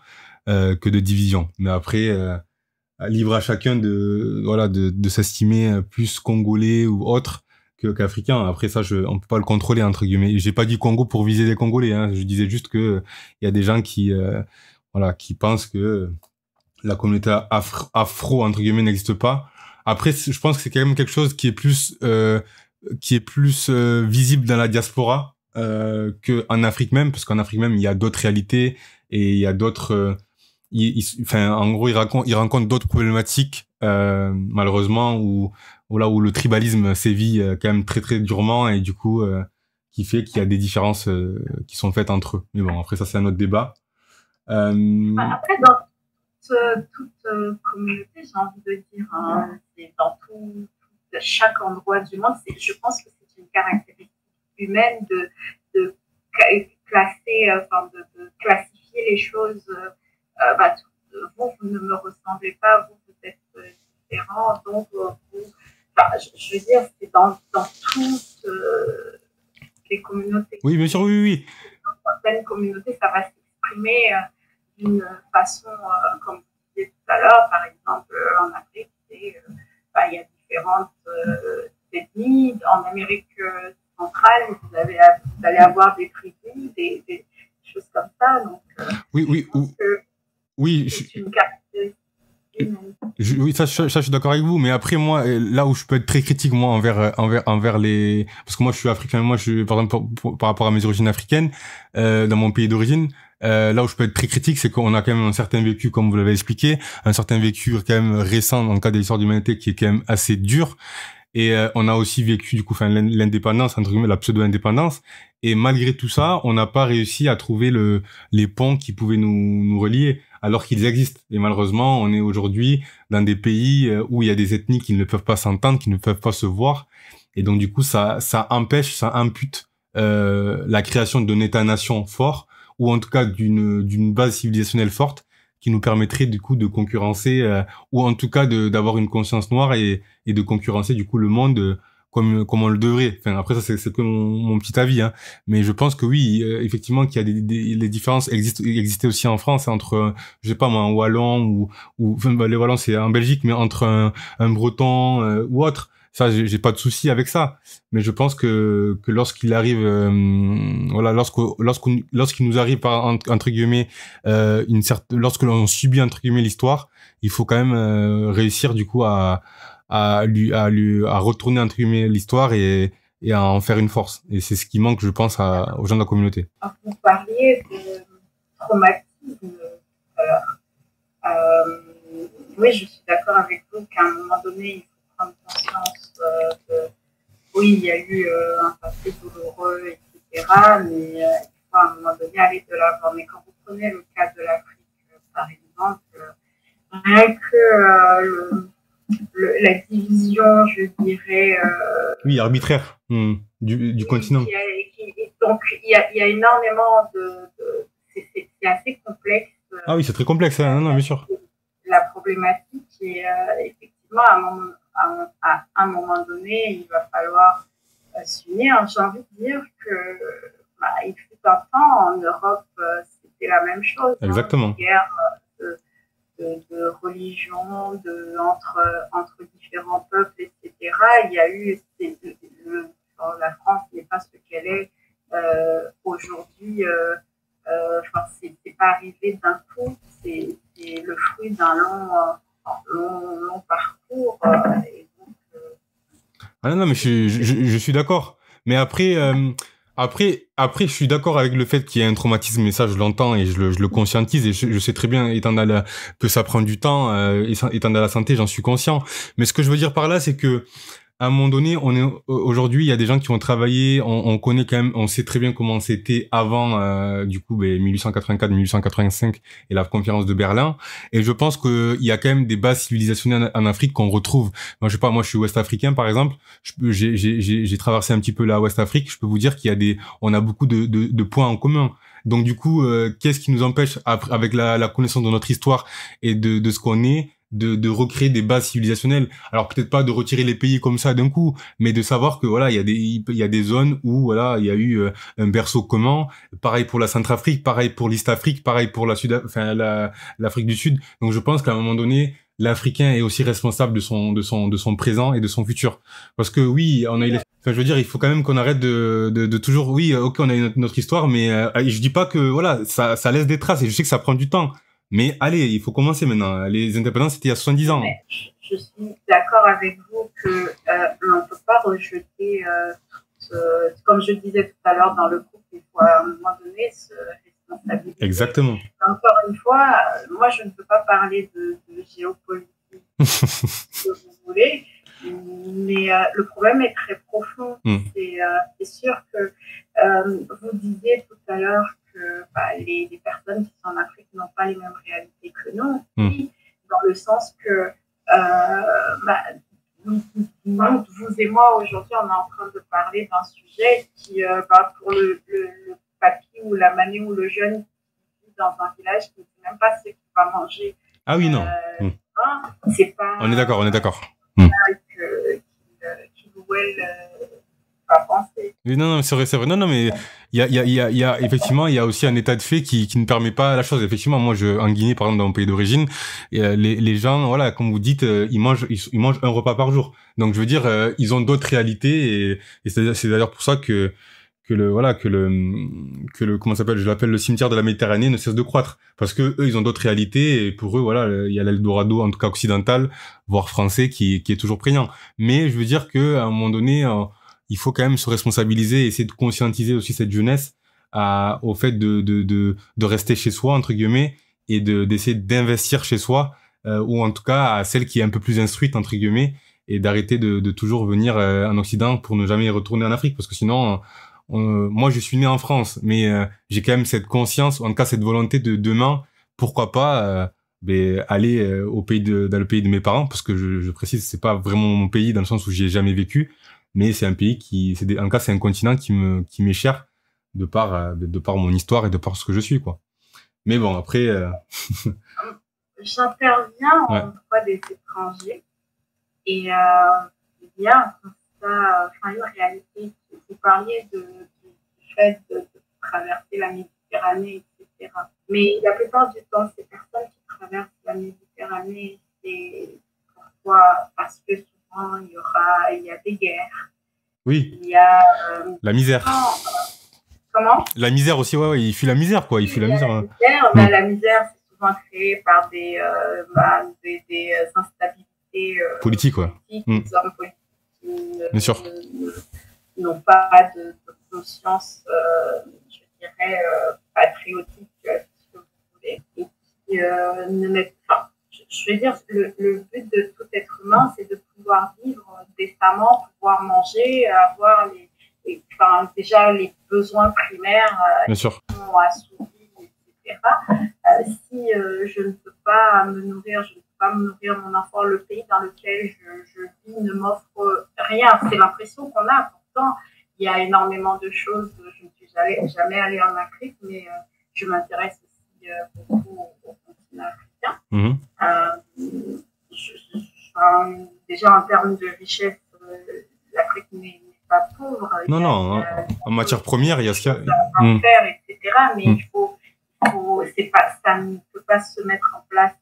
que de divisions. Mais après, libre à chacun de s'estimer plus congolais ou autre qu'africain. Après ça, on peut pas le contrôler entre guillemets. J'ai pas dit Congo pour viser les Congolais. Je disais juste que il y a des gens qui pensent que la communauté afro entre guillemets n'existe pas. Après, je pense que c'est quand même quelque chose qui est plus visible dans la diaspora que en Afrique même, parce qu'en Afrique même il y a d'autres réalités et il y a d'autres en gros, il rencontre d'autres problématiques, malheureusement, où le tribalisme sévit quand même très très durement et du coup, qui fait qu'il y a des différences qui sont faites entre eux. Mais bon, après ça, c'est un autre débat. Après, dans toute communauté, j'ai envie de dire, c'est dans chaque endroit du monde, je pense que c'est une caractéristique humaine de classer, de classifier les choses. Vous ne me ressemblez pas, vous êtes différent, donc je veux dire, c'est dans toutes les communautés. Oui, bien sûr, oui. Dans certaines communautés, ça va s'exprimer d'une façon, comme vous disiez tout à l'heure, par exemple, en Afrique, il y a différentes ethnies. En Amérique centrale, vous allez avoir des tribus, des choses comme ça. Donc, oui, c'est une caractéristique. Oui, ça, je suis d'accord avec vous. Mais après, moi, là où je peux être très critique, moi, envers les, parce que moi, je suis africain, moi, par exemple, par rapport à mes origines africaines, dans mon pays d'origine, là où je peux être très critique, c'est qu'on a quand même un certain vécu, comme vous l'avez expliqué, un certain vécu quand même récent dans le cadre de l'histoire de l'humanité qui est quand même assez dur. Et on a aussi vécu du coup, enfin, l'indépendance, entre guillemets, la pseudo-indépendance. Et malgré tout ça, on n'a pas réussi à trouver les ponts qui pouvaient nous relier, alors qu'ils existent. Et malheureusement, on est aujourd'hui dans des pays où il y a des ethnies qui ne peuvent pas s'entendre, qui ne peuvent pas se voir. Et donc du coup, ça empêche, ça impute la création d'un État-nation fort, ou en tout cas d'une base civilisationnelle forte, qui nous permettrait du coup de concurrencer, ou en tout cas d'avoir une conscience noire et de concurrencer du coup le monde comme on le devrait. Enfin, après ça c'est que mon petit avis, hein. Mais je pense que oui, effectivement qu'il y a les différences existaient aussi en France entre, je sais pas moi, un wallon ou enfin, les wallons c'est en Belgique, mais entre un breton ou autre. Ça, j'ai pas de souci avec ça. Mais je pense que lorsqu'il arrive, voilà, lorsqu'il nous arrive entre guillemets lorsque l'on subit entre guillemets l'histoire, il faut quand même réussir du coup à retourner entre guillemets l'histoire et à en faire une force. Et c'est ce qui manque, je pense, aux gens de la communauté. Vous parliez de traumatisme. Oui, je suis d'accord avec vous qu'à un moment donné, il faut prendre conscience oui, il y a eu un passé douloureux, etc. Mais il faut à un moment donné aller de l'avant. Mais quand vous prenez le cas de l'Afrique, par exemple, rien que la division, je dirais... oui, arbitraire du continent. Donc, il y a énormément c'est assez complexe. Ah oui, c'est très complexe, hein, non, bien sûr. La problématique est effectivement, à un moment donné, il va falloir s'unir. J'ai envie de dire que il fut un temps en Europe, c'était la même chose. Exactement. Hein, guerre de religion, entre différents peuples, etc. Il y a eu la France n'est pas ce qu'elle est aujourd'hui. C'est pas arrivé d'un coup. C'est le fruit d'un long parcours. Et donc, ah non, mais je suis d'accord. Mais après, je suis d'accord avec le fait qu'il y ait un traumatisme, et ça, je l'entends et je le conscientise, et je sais très bien, que ça prend du temps, étant dans la santé, j'en suis conscient. Mais ce que je veux dire par là, c'est que, à un moment donné, aujourd'hui, il y a des gens qui ont travaillé, on connaît quand même, on sait très bien comment c'était avant, du coup, 1884, 1885 et la conférence de Berlin. Et je pense qu'il y a quand même des bases civilisationnelles en Afrique qu'on retrouve. Moi, je sais pas, moi, je suis ouest-africain, par exemple. J'ai traversé un petit peu la Ouest-Afrique. Je peux vous dire on a beaucoup de points en commun. Donc, du coup, qu'est-ce qui nous empêche, avec la connaissance de notre histoire et de ce qu'on est, de recréer des bases civilisationnelles. Alors peut-être pas de retirer les pays comme ça d'un coup, mais de savoir que voilà, il y a des zones où voilà, il y a eu un berceau commun. Pareil pour la Centrafrique, pareil pour l'East Afrique, pareil pour l'Afrique du Sud. Donc je pense qu'à un moment donné, l'Africain est aussi responsable de son présent et de son futur. Parce que oui, on a eu enfin, je veux dire, il faut quand même qu'on arrête de toujours, oui, ok, on a eu notre histoire, mais je dis pas que voilà, ça laisse des traces, et je sais que ça prend du temps. Mais allez, il faut commencer maintenant. Les indépendances, c'était il y a 70 ans. Je suis d'accord avec vous que on ne peut pas rejeter, comme je disais tout à l'heure, dans le couple, il faut à un moment donné se responsabiliser. Exactement. Encore une fois, moi, je ne peux pas parler de géopolitique, si vous voulez, mais le problème est très profond. C'est sûr que vous disiez tout à l'heure que les personnes qui sont en Afrique n'ont pas les mêmes réalités que nous, dans le sens que vous et moi, aujourd'hui, on est en train de parler d'un sujet qui, pour le papy ou la mamie ou le jeune qui vit dans un village qui ne sait même pas ce qu'il va manger. Ah oui, non. C'est pas... On est d'accord. Qui ou elle va penser. Mais non, non, c'est vrai, c'est vrai. Non, non, mais effectivement, il y a aussi un état de fait qui ne permet pas la chose. Effectivement, moi, en Guinée, par exemple, dans mon pays d'origine, les gens, voilà, comme vous dites, ils mangent un repas par jour. Donc, je veux dire, ils ont d'autres réalités et c'est d'ailleurs pour ça comment ça s'appelle, je l'appelle le cimetière de la Méditerranée ne cesse de croître. Parce que eux, ils ont d'autres réalités et pour eux, voilà, il y a l'Eldorado, en tout cas occidental, voire français, qui est toujours prégnant. Mais je veux dire que, à un moment donné, il faut quand même se responsabiliser et essayer de conscientiser aussi cette jeunesse au fait de rester chez soi, entre guillemets, et d'essayer d'investir chez soi, ou en tout cas à celle qui est un peu plus instruite, entre guillemets, et d'arrêter de toujours venir en Occident pour ne jamais retourner en Afrique. Parce que sinon, moi, je suis né en France, mais j'ai quand même cette conscience, en tout cas cette volonté de demain, pourquoi pas aller dans le pays de mes parents, parce que je précise, c'est pas vraiment mon pays dans le sens où j'y ai jamais vécu, mais c'est un pays en tout cas, c'est un continent qui m'est cher de par mon histoire et de par ce que je suis, quoi. Mais bon, après. J'interviens Ouais. en droit des étrangers et il y a un constat, enfin une réalité. Vous parliez du fait de traverser la Méditerranée, etc. Mais la plupart du temps, ces personnes qui traversent la Méditerranée, c'est pourquoi? Parce que souvent, il y a des guerres. Oui. Il y a la misère. Comment? La misère aussi, ouais, il fuit la misère, quoi. Il fuit la misère. La misère, c'est souvent créée par des instabilités politiques, ouais. Des hommes politiques Bien sûr. N'ont pas de conscience, je dirais, patriotique, si vous voulez, et qui ne mettent pas. Je veux dire, le but de tout être humain, c'est de pouvoir vivre décemment, pouvoir manger, avoir déjà les besoins primaires Bien sûr. sont assouvis, etc. Si je ne peux pas me nourrir, je ne peux pas me nourrir mon enfant, le pays dans lequel je vis ne m'offre rien. C'est l'impression qu'on a. Pourtant, il y a énormément de choses. Je ne suis jamais allée en Afrique, mais je m'intéresse aussi beaucoup au continent africain. Déjà, en termes de richesse, l'Afrique n'est pas pauvre. Non, non. En matière première, il y a ce qu'il y a. Faire, etc. Mais ça ne peut pas se mettre en place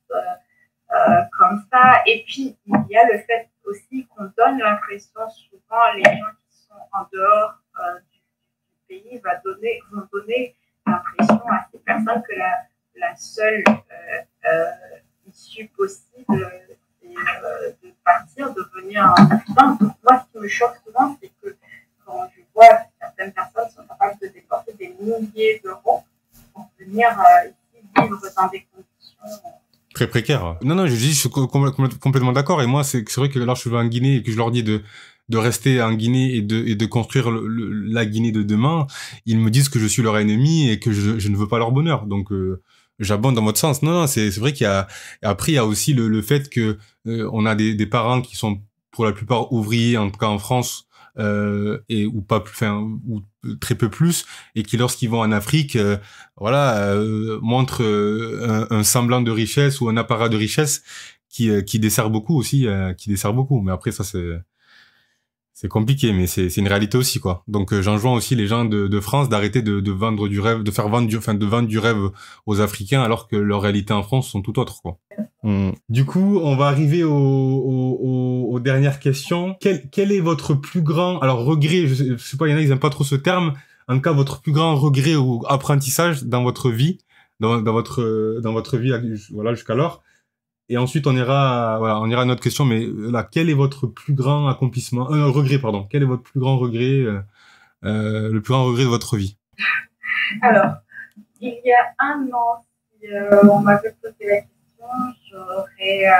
comme ça. Et puis, il y a le fait aussi qu'on donne l'impression, souvent, les gens qui sont en dehors du pays vont donner l'impression à ces personnes que la seule issue possible, c'est de partir, de venir en Occident. Donc, moi, ce qui me choque souvent, c'est que quand je vois que certaines personnes sont capables de dépenser des milliers d'euros pour venir ici vivre dans des conditions très précaires. Non, je suis complètement d'accord. Et moi, c'est vrai que là, je vais en Guinée et que je leur dis de rester en Guinée et de construire la Guinée de demain, ils me disent que je suis leur ennemi et que je ne veux pas leur bonheur. Donc, j'abonde dans votre sens. Non, c'est vrai après, il y a aussi le fait que on a des parents qui sont pour la plupart ouvriers, en tout cas en France, ou pas plus, ou très peu plus, et qui lorsqu'ils vont en Afrique, montrent un semblant de richesse ou un apparat de richesse qui dessert beaucoup aussi, Mais après ça c'est compliqué, mais c'est une réalité aussi, quoi. Donc j'enjoins aussi les gens de France d'arrêter de vendre du rêve, de vendre du rêve aux Africains alors que leurs réalités en France sont tout autres, quoi. Du coup, on va arriver aux dernières questions. Quel est votre plus grand, alors regret, je sais pas, il y en a ils aiment pas trop ce terme. En tout cas, votre plus grand regret ou apprentissage dans votre vie, dans votre vie, voilà, jusqu'alors. Et ensuite, on ira à notre question, mais là, quel est votre plus grand regret, pardon. Quel est votre plus grand regret, le plus grand regret de votre vie? Alors, il y a un an, si on m'avait posé la question, j'aurais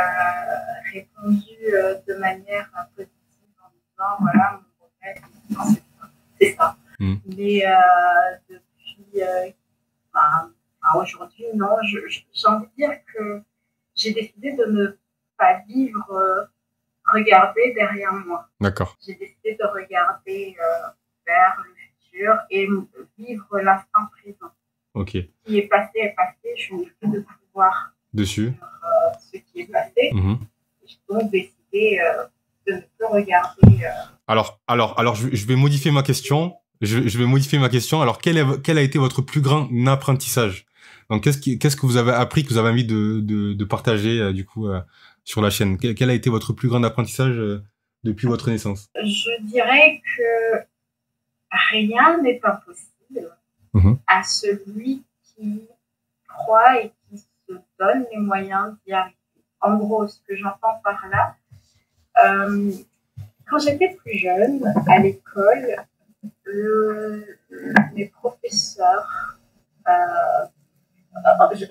répondu de manière positive en disant, voilà, mon regret, c'est ça. Mais depuis, aujourd'hui, non, j'ai envie de dire que j'ai décidé de ne pas vivre, regarder derrière moi. D'accord. J'ai décidé de regarder vers le futur et vivre l'instant présent. Ok. Ce qui est passé, je n'ai plus de pouvoir dessus sur ce qui est passé. J'ai donc décidé de ne plus regarder. Alors, je vais modifier ma question. je vais modifier ma question. Alors, quel a été votre plus grand apprentissage? Donc, qu'est-ce que vous avez appris, que vous avez envie de partager, du coup, sur la chaîne? Quel a été votre plus grand apprentissage depuis votre naissance? Je dirais que rien n'est impossible à celui qui croit et qui se donne les moyens d'y arriver. En gros, ce que j'entends par là, quand j'étais plus jeune, à l'école, mes professeurs,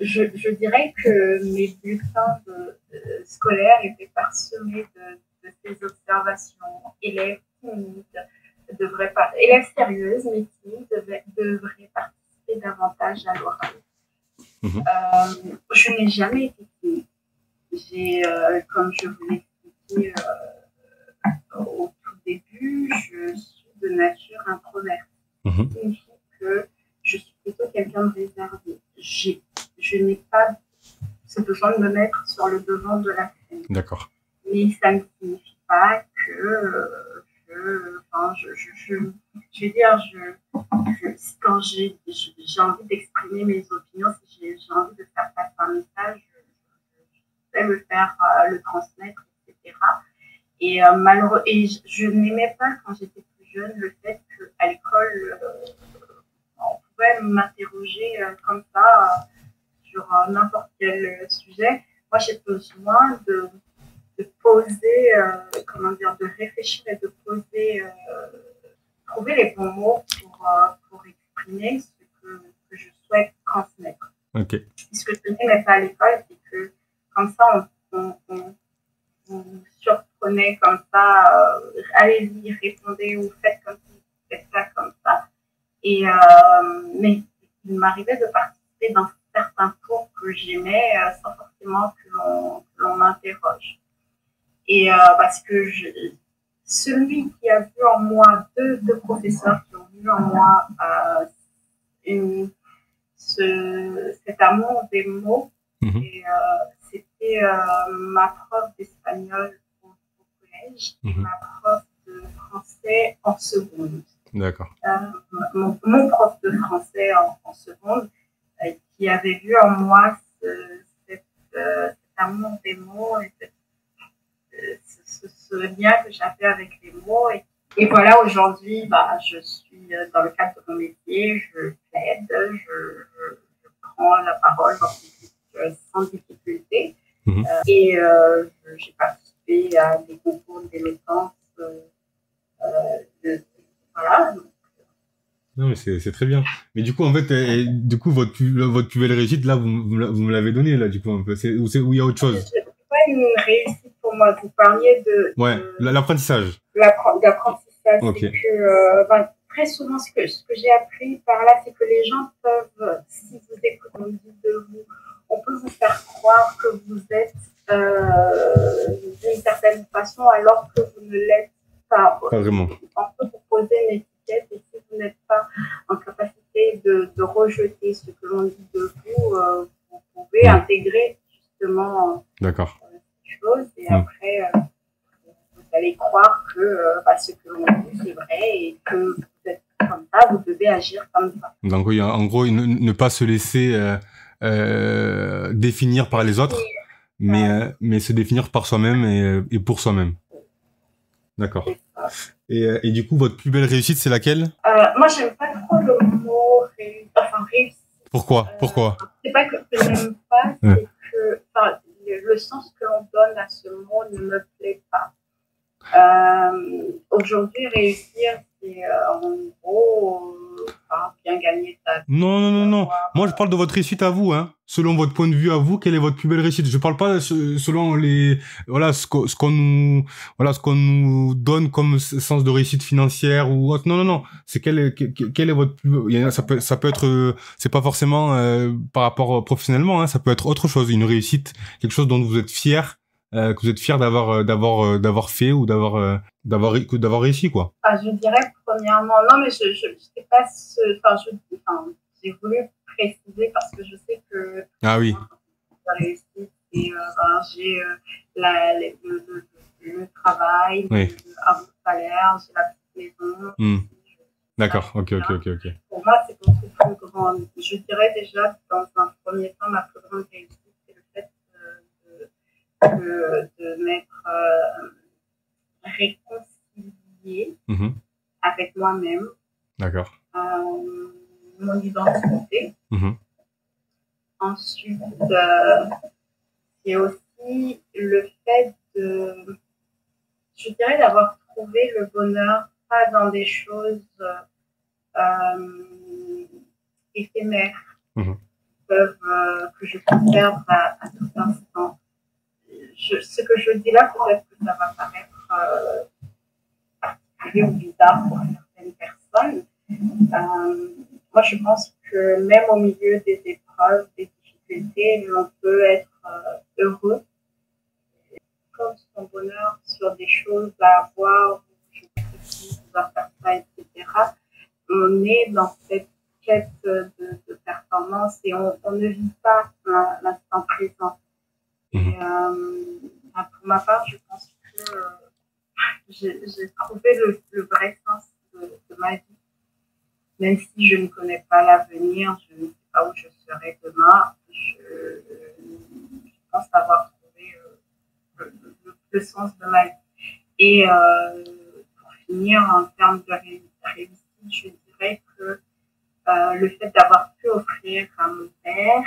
je dirais que mes bulletins scolaires étaient parsemés de ces observations. Élèves timides, élèves sérieuses mais timides devraient participer davantage à l'oral. Je n'ai jamais été timide. Comme je vous l'ai expliqué au tout début, je suis de nature introvertie. Ça signifie que je suis plutôt quelqu'un de réservé. Je n'ai pas ce besoin de me mettre sur le devant de la scène. D'accord. Mais ça ne signifie pas que je veux dire, quand j'ai envie d'exprimer mes opinions, si j'ai envie de faire passer un message, je vais le faire, le transmettre, etc. Et je n'aimais pas, quand j'étais plus jeune, le fait qu'à l'école, on pouvait m'interroger comme ça sur n'importe quel sujet. Moi, j'ai besoin de poser, de réfléchir et de poser, trouver les bons mots pour exprimer ce que je souhaite transmettre. Okay. Ce que je n'aimais pas à l'école, c'est que comme ça, on surprenait comme ça, allez-y, répondez ou faites comme ça, faites ça comme ça. Mais il m'arrivait de participer dans certains cours que j'aimais sans forcément que l'on m'interroge. Et parce que celui qui a vu en moi, deux professeurs qui ont vu en moi cet amour des mots, et c'était ma prof d'espagnol au collège et ma prof de français en seconde. D'accord. Mon prof de français en seconde, qui avait vu en moi cet amour des mots et ce lien que j'avais avec les mots. Et voilà, aujourd'hui, je suis dans le cadre de mon métier, je plaide, je prends la parole sans difficulté. Et j'ai participé à des concours d'éloquence. Voilà. Non, mais c'est très bien. Mais du coup, en fait, du coup, votre plus belle réussite, là, vous me l'avez donné, là, du coup, un peu. Où il y a autre chose? C'est pas une réussite pour moi. Vous parliez ouais, l'apprentissage. L'apprentissage, okay. C'est que très souvent, ce que j'ai appris par là, c'est que les gens peuvent, si vous écoutez, on dit de vous, on peut vous faire croire que vous êtes d'une certaine façon alors que vous ne l'êtes pas. Pas vraiment. On peut vous poser une étiquette et si vous n'êtes pas en capacité de rejeter ce que l'on dit de vous, vous pouvez intégrer justement D'accord. ces choses et après vous allez croire que ce que l'on dit c'est vrai et que vous êtes comme ça, vous devez agir comme ça. Donc oui, en gros, ne pas se laisser définir par les autres, mais se définir par soi-même et pour soi-même. D'accord. Et du coup, votre plus belle réussite, c'est laquelle? Moi, j'aime pas trop le mot réussite. Pourquoi? C'est pas que je n'aime pas, c'est que le sens que l'on donne à ce mot ne me plaît pas. Aujourd'hui, réussir, c'est en gros bien gagner sa vie. Non. Moi, je parle de votre réussite à vous, hein. Selon votre point de vue à vous, quelle est votre plus belle réussite? Je parle pas selon ce qu'on nous donne comme sens de réussite financière ou autre. Non. C'est quelle est votre plus, ça peut être, c'est pas forcément par rapport professionnellement, hein. Ça peut être autre chose, une réussite, quelque chose dont vous êtes fier. Que vous êtes fier d'avoir fait ou d'avoir réussi, quoi. Je dirais premièrement, non mais je sais pas j'ai voulu préciser parce que je sais que oui. La réussite, et j'ai le travail, un bon salaire, j'ai la petite maison, D'accord, ok. Pour moi, c'est beaucoup plus grand. Je dirais déjà, dans un premier temps, ma plus grande réussite, c'est le fait de m'être réconciliée avec moi-même, D'accord. mon identité. Ensuite, c'est aussi le fait je dirais, d'avoir trouvé le bonheur, pas dans des choses éphémères que je peux perdre à tout instant. Ce que je dis là, peut-être que ça va paraître particulier ou bizarre pour certaines personnes. Moi, je pense que même au milieu des épreuves, des difficultés, on peut être heureux, comme son bonheur sur des choses à avoir, je dois faire ça, etc. On est dans cette quête de performance et on ne vit pas l'instant présent. Et pour ma part, je pense que j'ai trouvé le vrai sens de ma vie. Même si je ne connais pas l'avenir, je ne sais pas où je serai demain, je pense avoir trouvé le sens de ma vie. Et pour finir, en termes de réussite, je dirais que le fait d'avoir pu offrir à mon père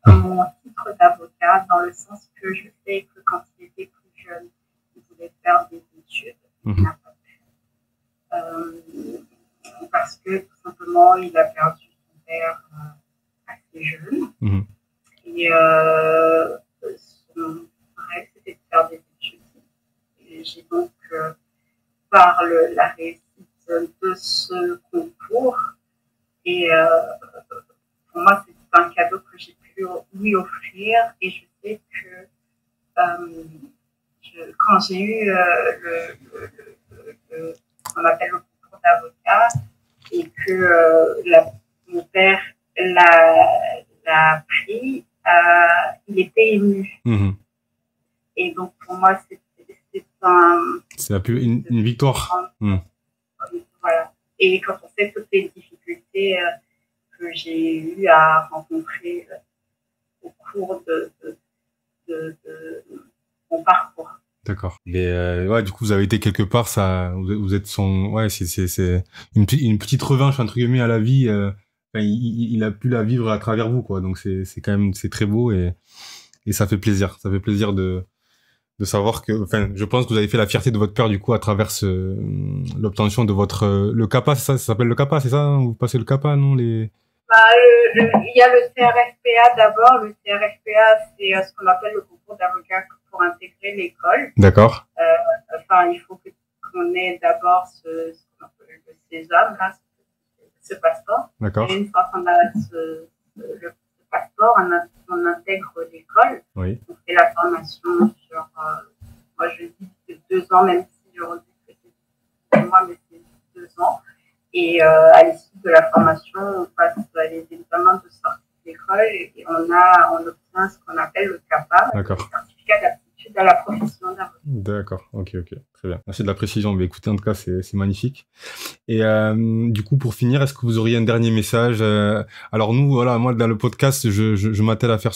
mon titre d'avocat, dans le sens que je sais que quand il était plus jeune, il voulait faire des études, il n'a pas pu. Parce que tout simplement, il a perdu son père assez jeune. Et son rêve, c'était de faire des études. Et j'ai donc, par la réussite de ce concours, et pour moi, c'est un cadeau que j'ai pu lui offrir. Et je sais que quand j'ai eu qu'on appelle le concours d'avocat, et que mon père l'a pris, il était ému. Et donc, pour moi, c'est une victoire. Voilà. Et quand on sait toutes les difficultés que j'ai eu à rencontrer au cours de mon parcours. D'accord. Mais ouais, du coup, vous avez été quelque part, ça, vous êtes son, ouais, c'est une petite revanche entre guillemets à la vie. Il a pu la vivre à travers vous, quoi. Donc c'est quand même, c'est très beau et ça fait plaisir. Ça fait plaisir de savoir que, enfin, je pense que vous avez fait la fierté de votre père du coup à travers l'obtention de votre le CAPA, c'est ça s'appelle le CAPA, c'est ça, hein, vous passez le CAPA, non les. Il y a le CRFPA d'abord. Le CRFPA, c'est ce qu'on appelle le concours d'avocat pour intégrer l'école. D'accord. Enfin, il faut qu'on ait d'abord ce sésame, là, ce passeport. D'accord. Et une fois qu'on a le passeport, on intègre l'école. Oui. On fait la formation sur, moi je dis que 2 ans, même si je redis que c'est 2 mois, mais c'est 2 ans. Et à l'issue de la formation, on passe les examens de sortie de l'école et on obtient ce qu'on appelle le CAPA, le certificat d'aptitude à la profession d'avocat. D'accord, ok, très bien. Merci de la précision. Mais écoutez, en tout cas, c'est magnifique. Et du coup, pour finir, est-ce que vous auriez un dernier message alors nous, voilà, moi dans le podcast, je m'attelle à faire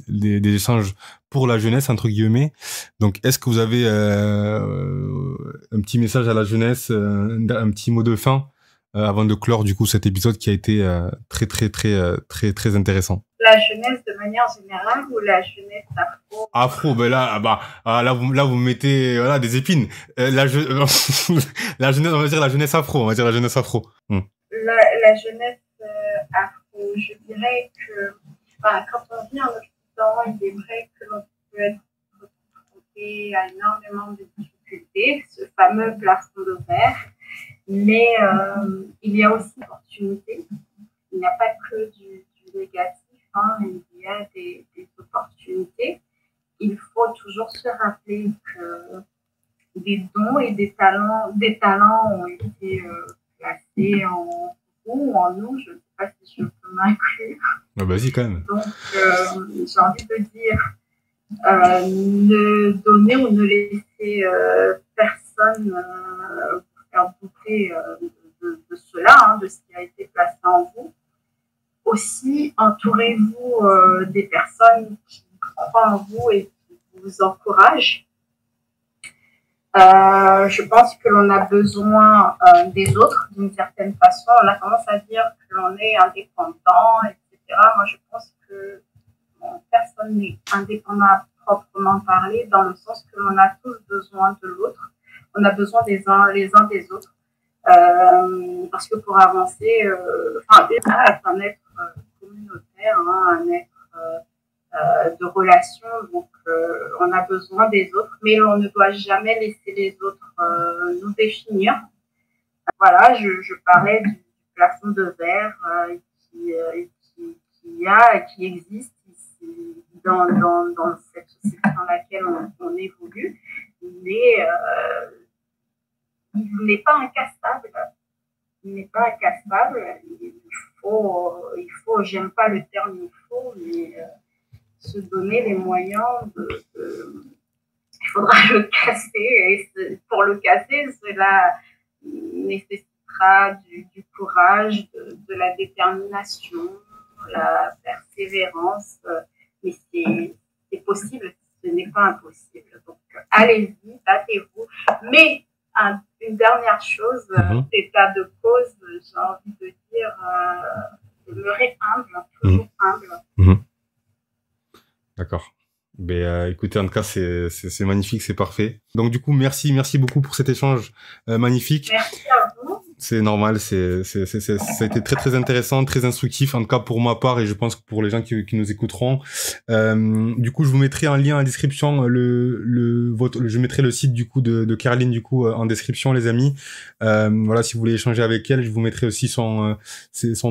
des échanges pour la jeunesse entre guillemets. Donc, est-ce que vous avez un petit message à la jeunesse, un petit mot de fin avant de clore du coup cet épisode qui a été très intéressant? La jeunesse de manière générale ou la jeunesse afro? Afro, ben là, là vous mettez voilà des épines. La jeunesse, on va dire la jeunesse afro, La jeunesse afro, je dirais que quand on vit en Occident, il est vrai que l'on peut être confronté à énormément de difficultés, ce fameux plafond de verre, mais il y a aussi l'opportunité. Il n'y a pas que du négatif. Il y a des opportunités. Il faut toujours se rappeler que des dons et des talents ont été placés en vous ou en nous. Je ne sais pas si je peux m'inclure. Vas-y quand même. Donc, j'ai envie de dire, ne donner ou ne laisser personne vous faire douter entourez-vous des personnes qui croient en vous et qui vous encouragent. Je pense que l'on a besoin des autres d'une certaine façon. On a tendance à dire que l'on est indépendant, etc. Moi, je pense que personne n'est indépendant à proprement parler, dans le sens que l'on a tous besoin de l'autre. On a besoin les uns des autres. Parce que pour avancer, déjà être un être communautaire, hein, un être de relation, donc on a besoin des autres, mais on ne doit jamais laisser les autres nous définir. Voilà, je parlais du plafond de verre qui existe ici dans cette société dans laquelle on évolue, mais il n'est pas incassable. Il n'est pas incassable. Il faut, j'aime pas le terme il faut, mais se donner les moyens il faudra le casser. Et pour le casser, cela nécessitera du courage, de la détermination, la persévérance. Mais c'est possible, ce n'est pas impossible. Donc, allez-y, battez-vous. Mais une dernière chose, état de cause, j'ai envie de dire, demeurer humble, toujours humble. D'accord. Mais écoutez, en tout cas, c'est magnifique, c'est parfait. Donc du coup, merci beaucoup pour cet échange magnifique. Merci à vous. C'est normal, ça a été très intéressant, très instructif, en tout cas pour ma part, et je pense que pour les gens qui nous écouteront. Du coup, je vous mettrai un lien en description, je mettrai le site du coup de Caroline du coup en description, les amis. Voilà, si vous voulez échanger avec elle, je vous mettrai aussi son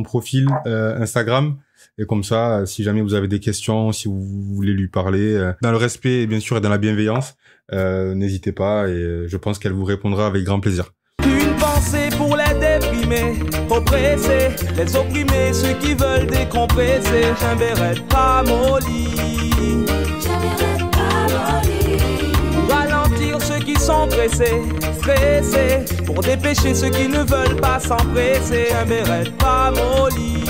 profil Instagram. Et comme ça, si jamais vous avez des questions, si vous voulez lui parler, dans le respect bien sûr et dans la bienveillance, n'hésitez pas, et je pense qu'elle vous répondra avec grand plaisir. Une pensée pour les déprimés, oppressés, les opprimés, ceux qui veulent décompresser. J'aimerais pas molly, pour ralentir ceux qui sont pressés, stressés, pour dépêcher ceux qui ne veulent pas s'empresser. J'aimerais pas molly.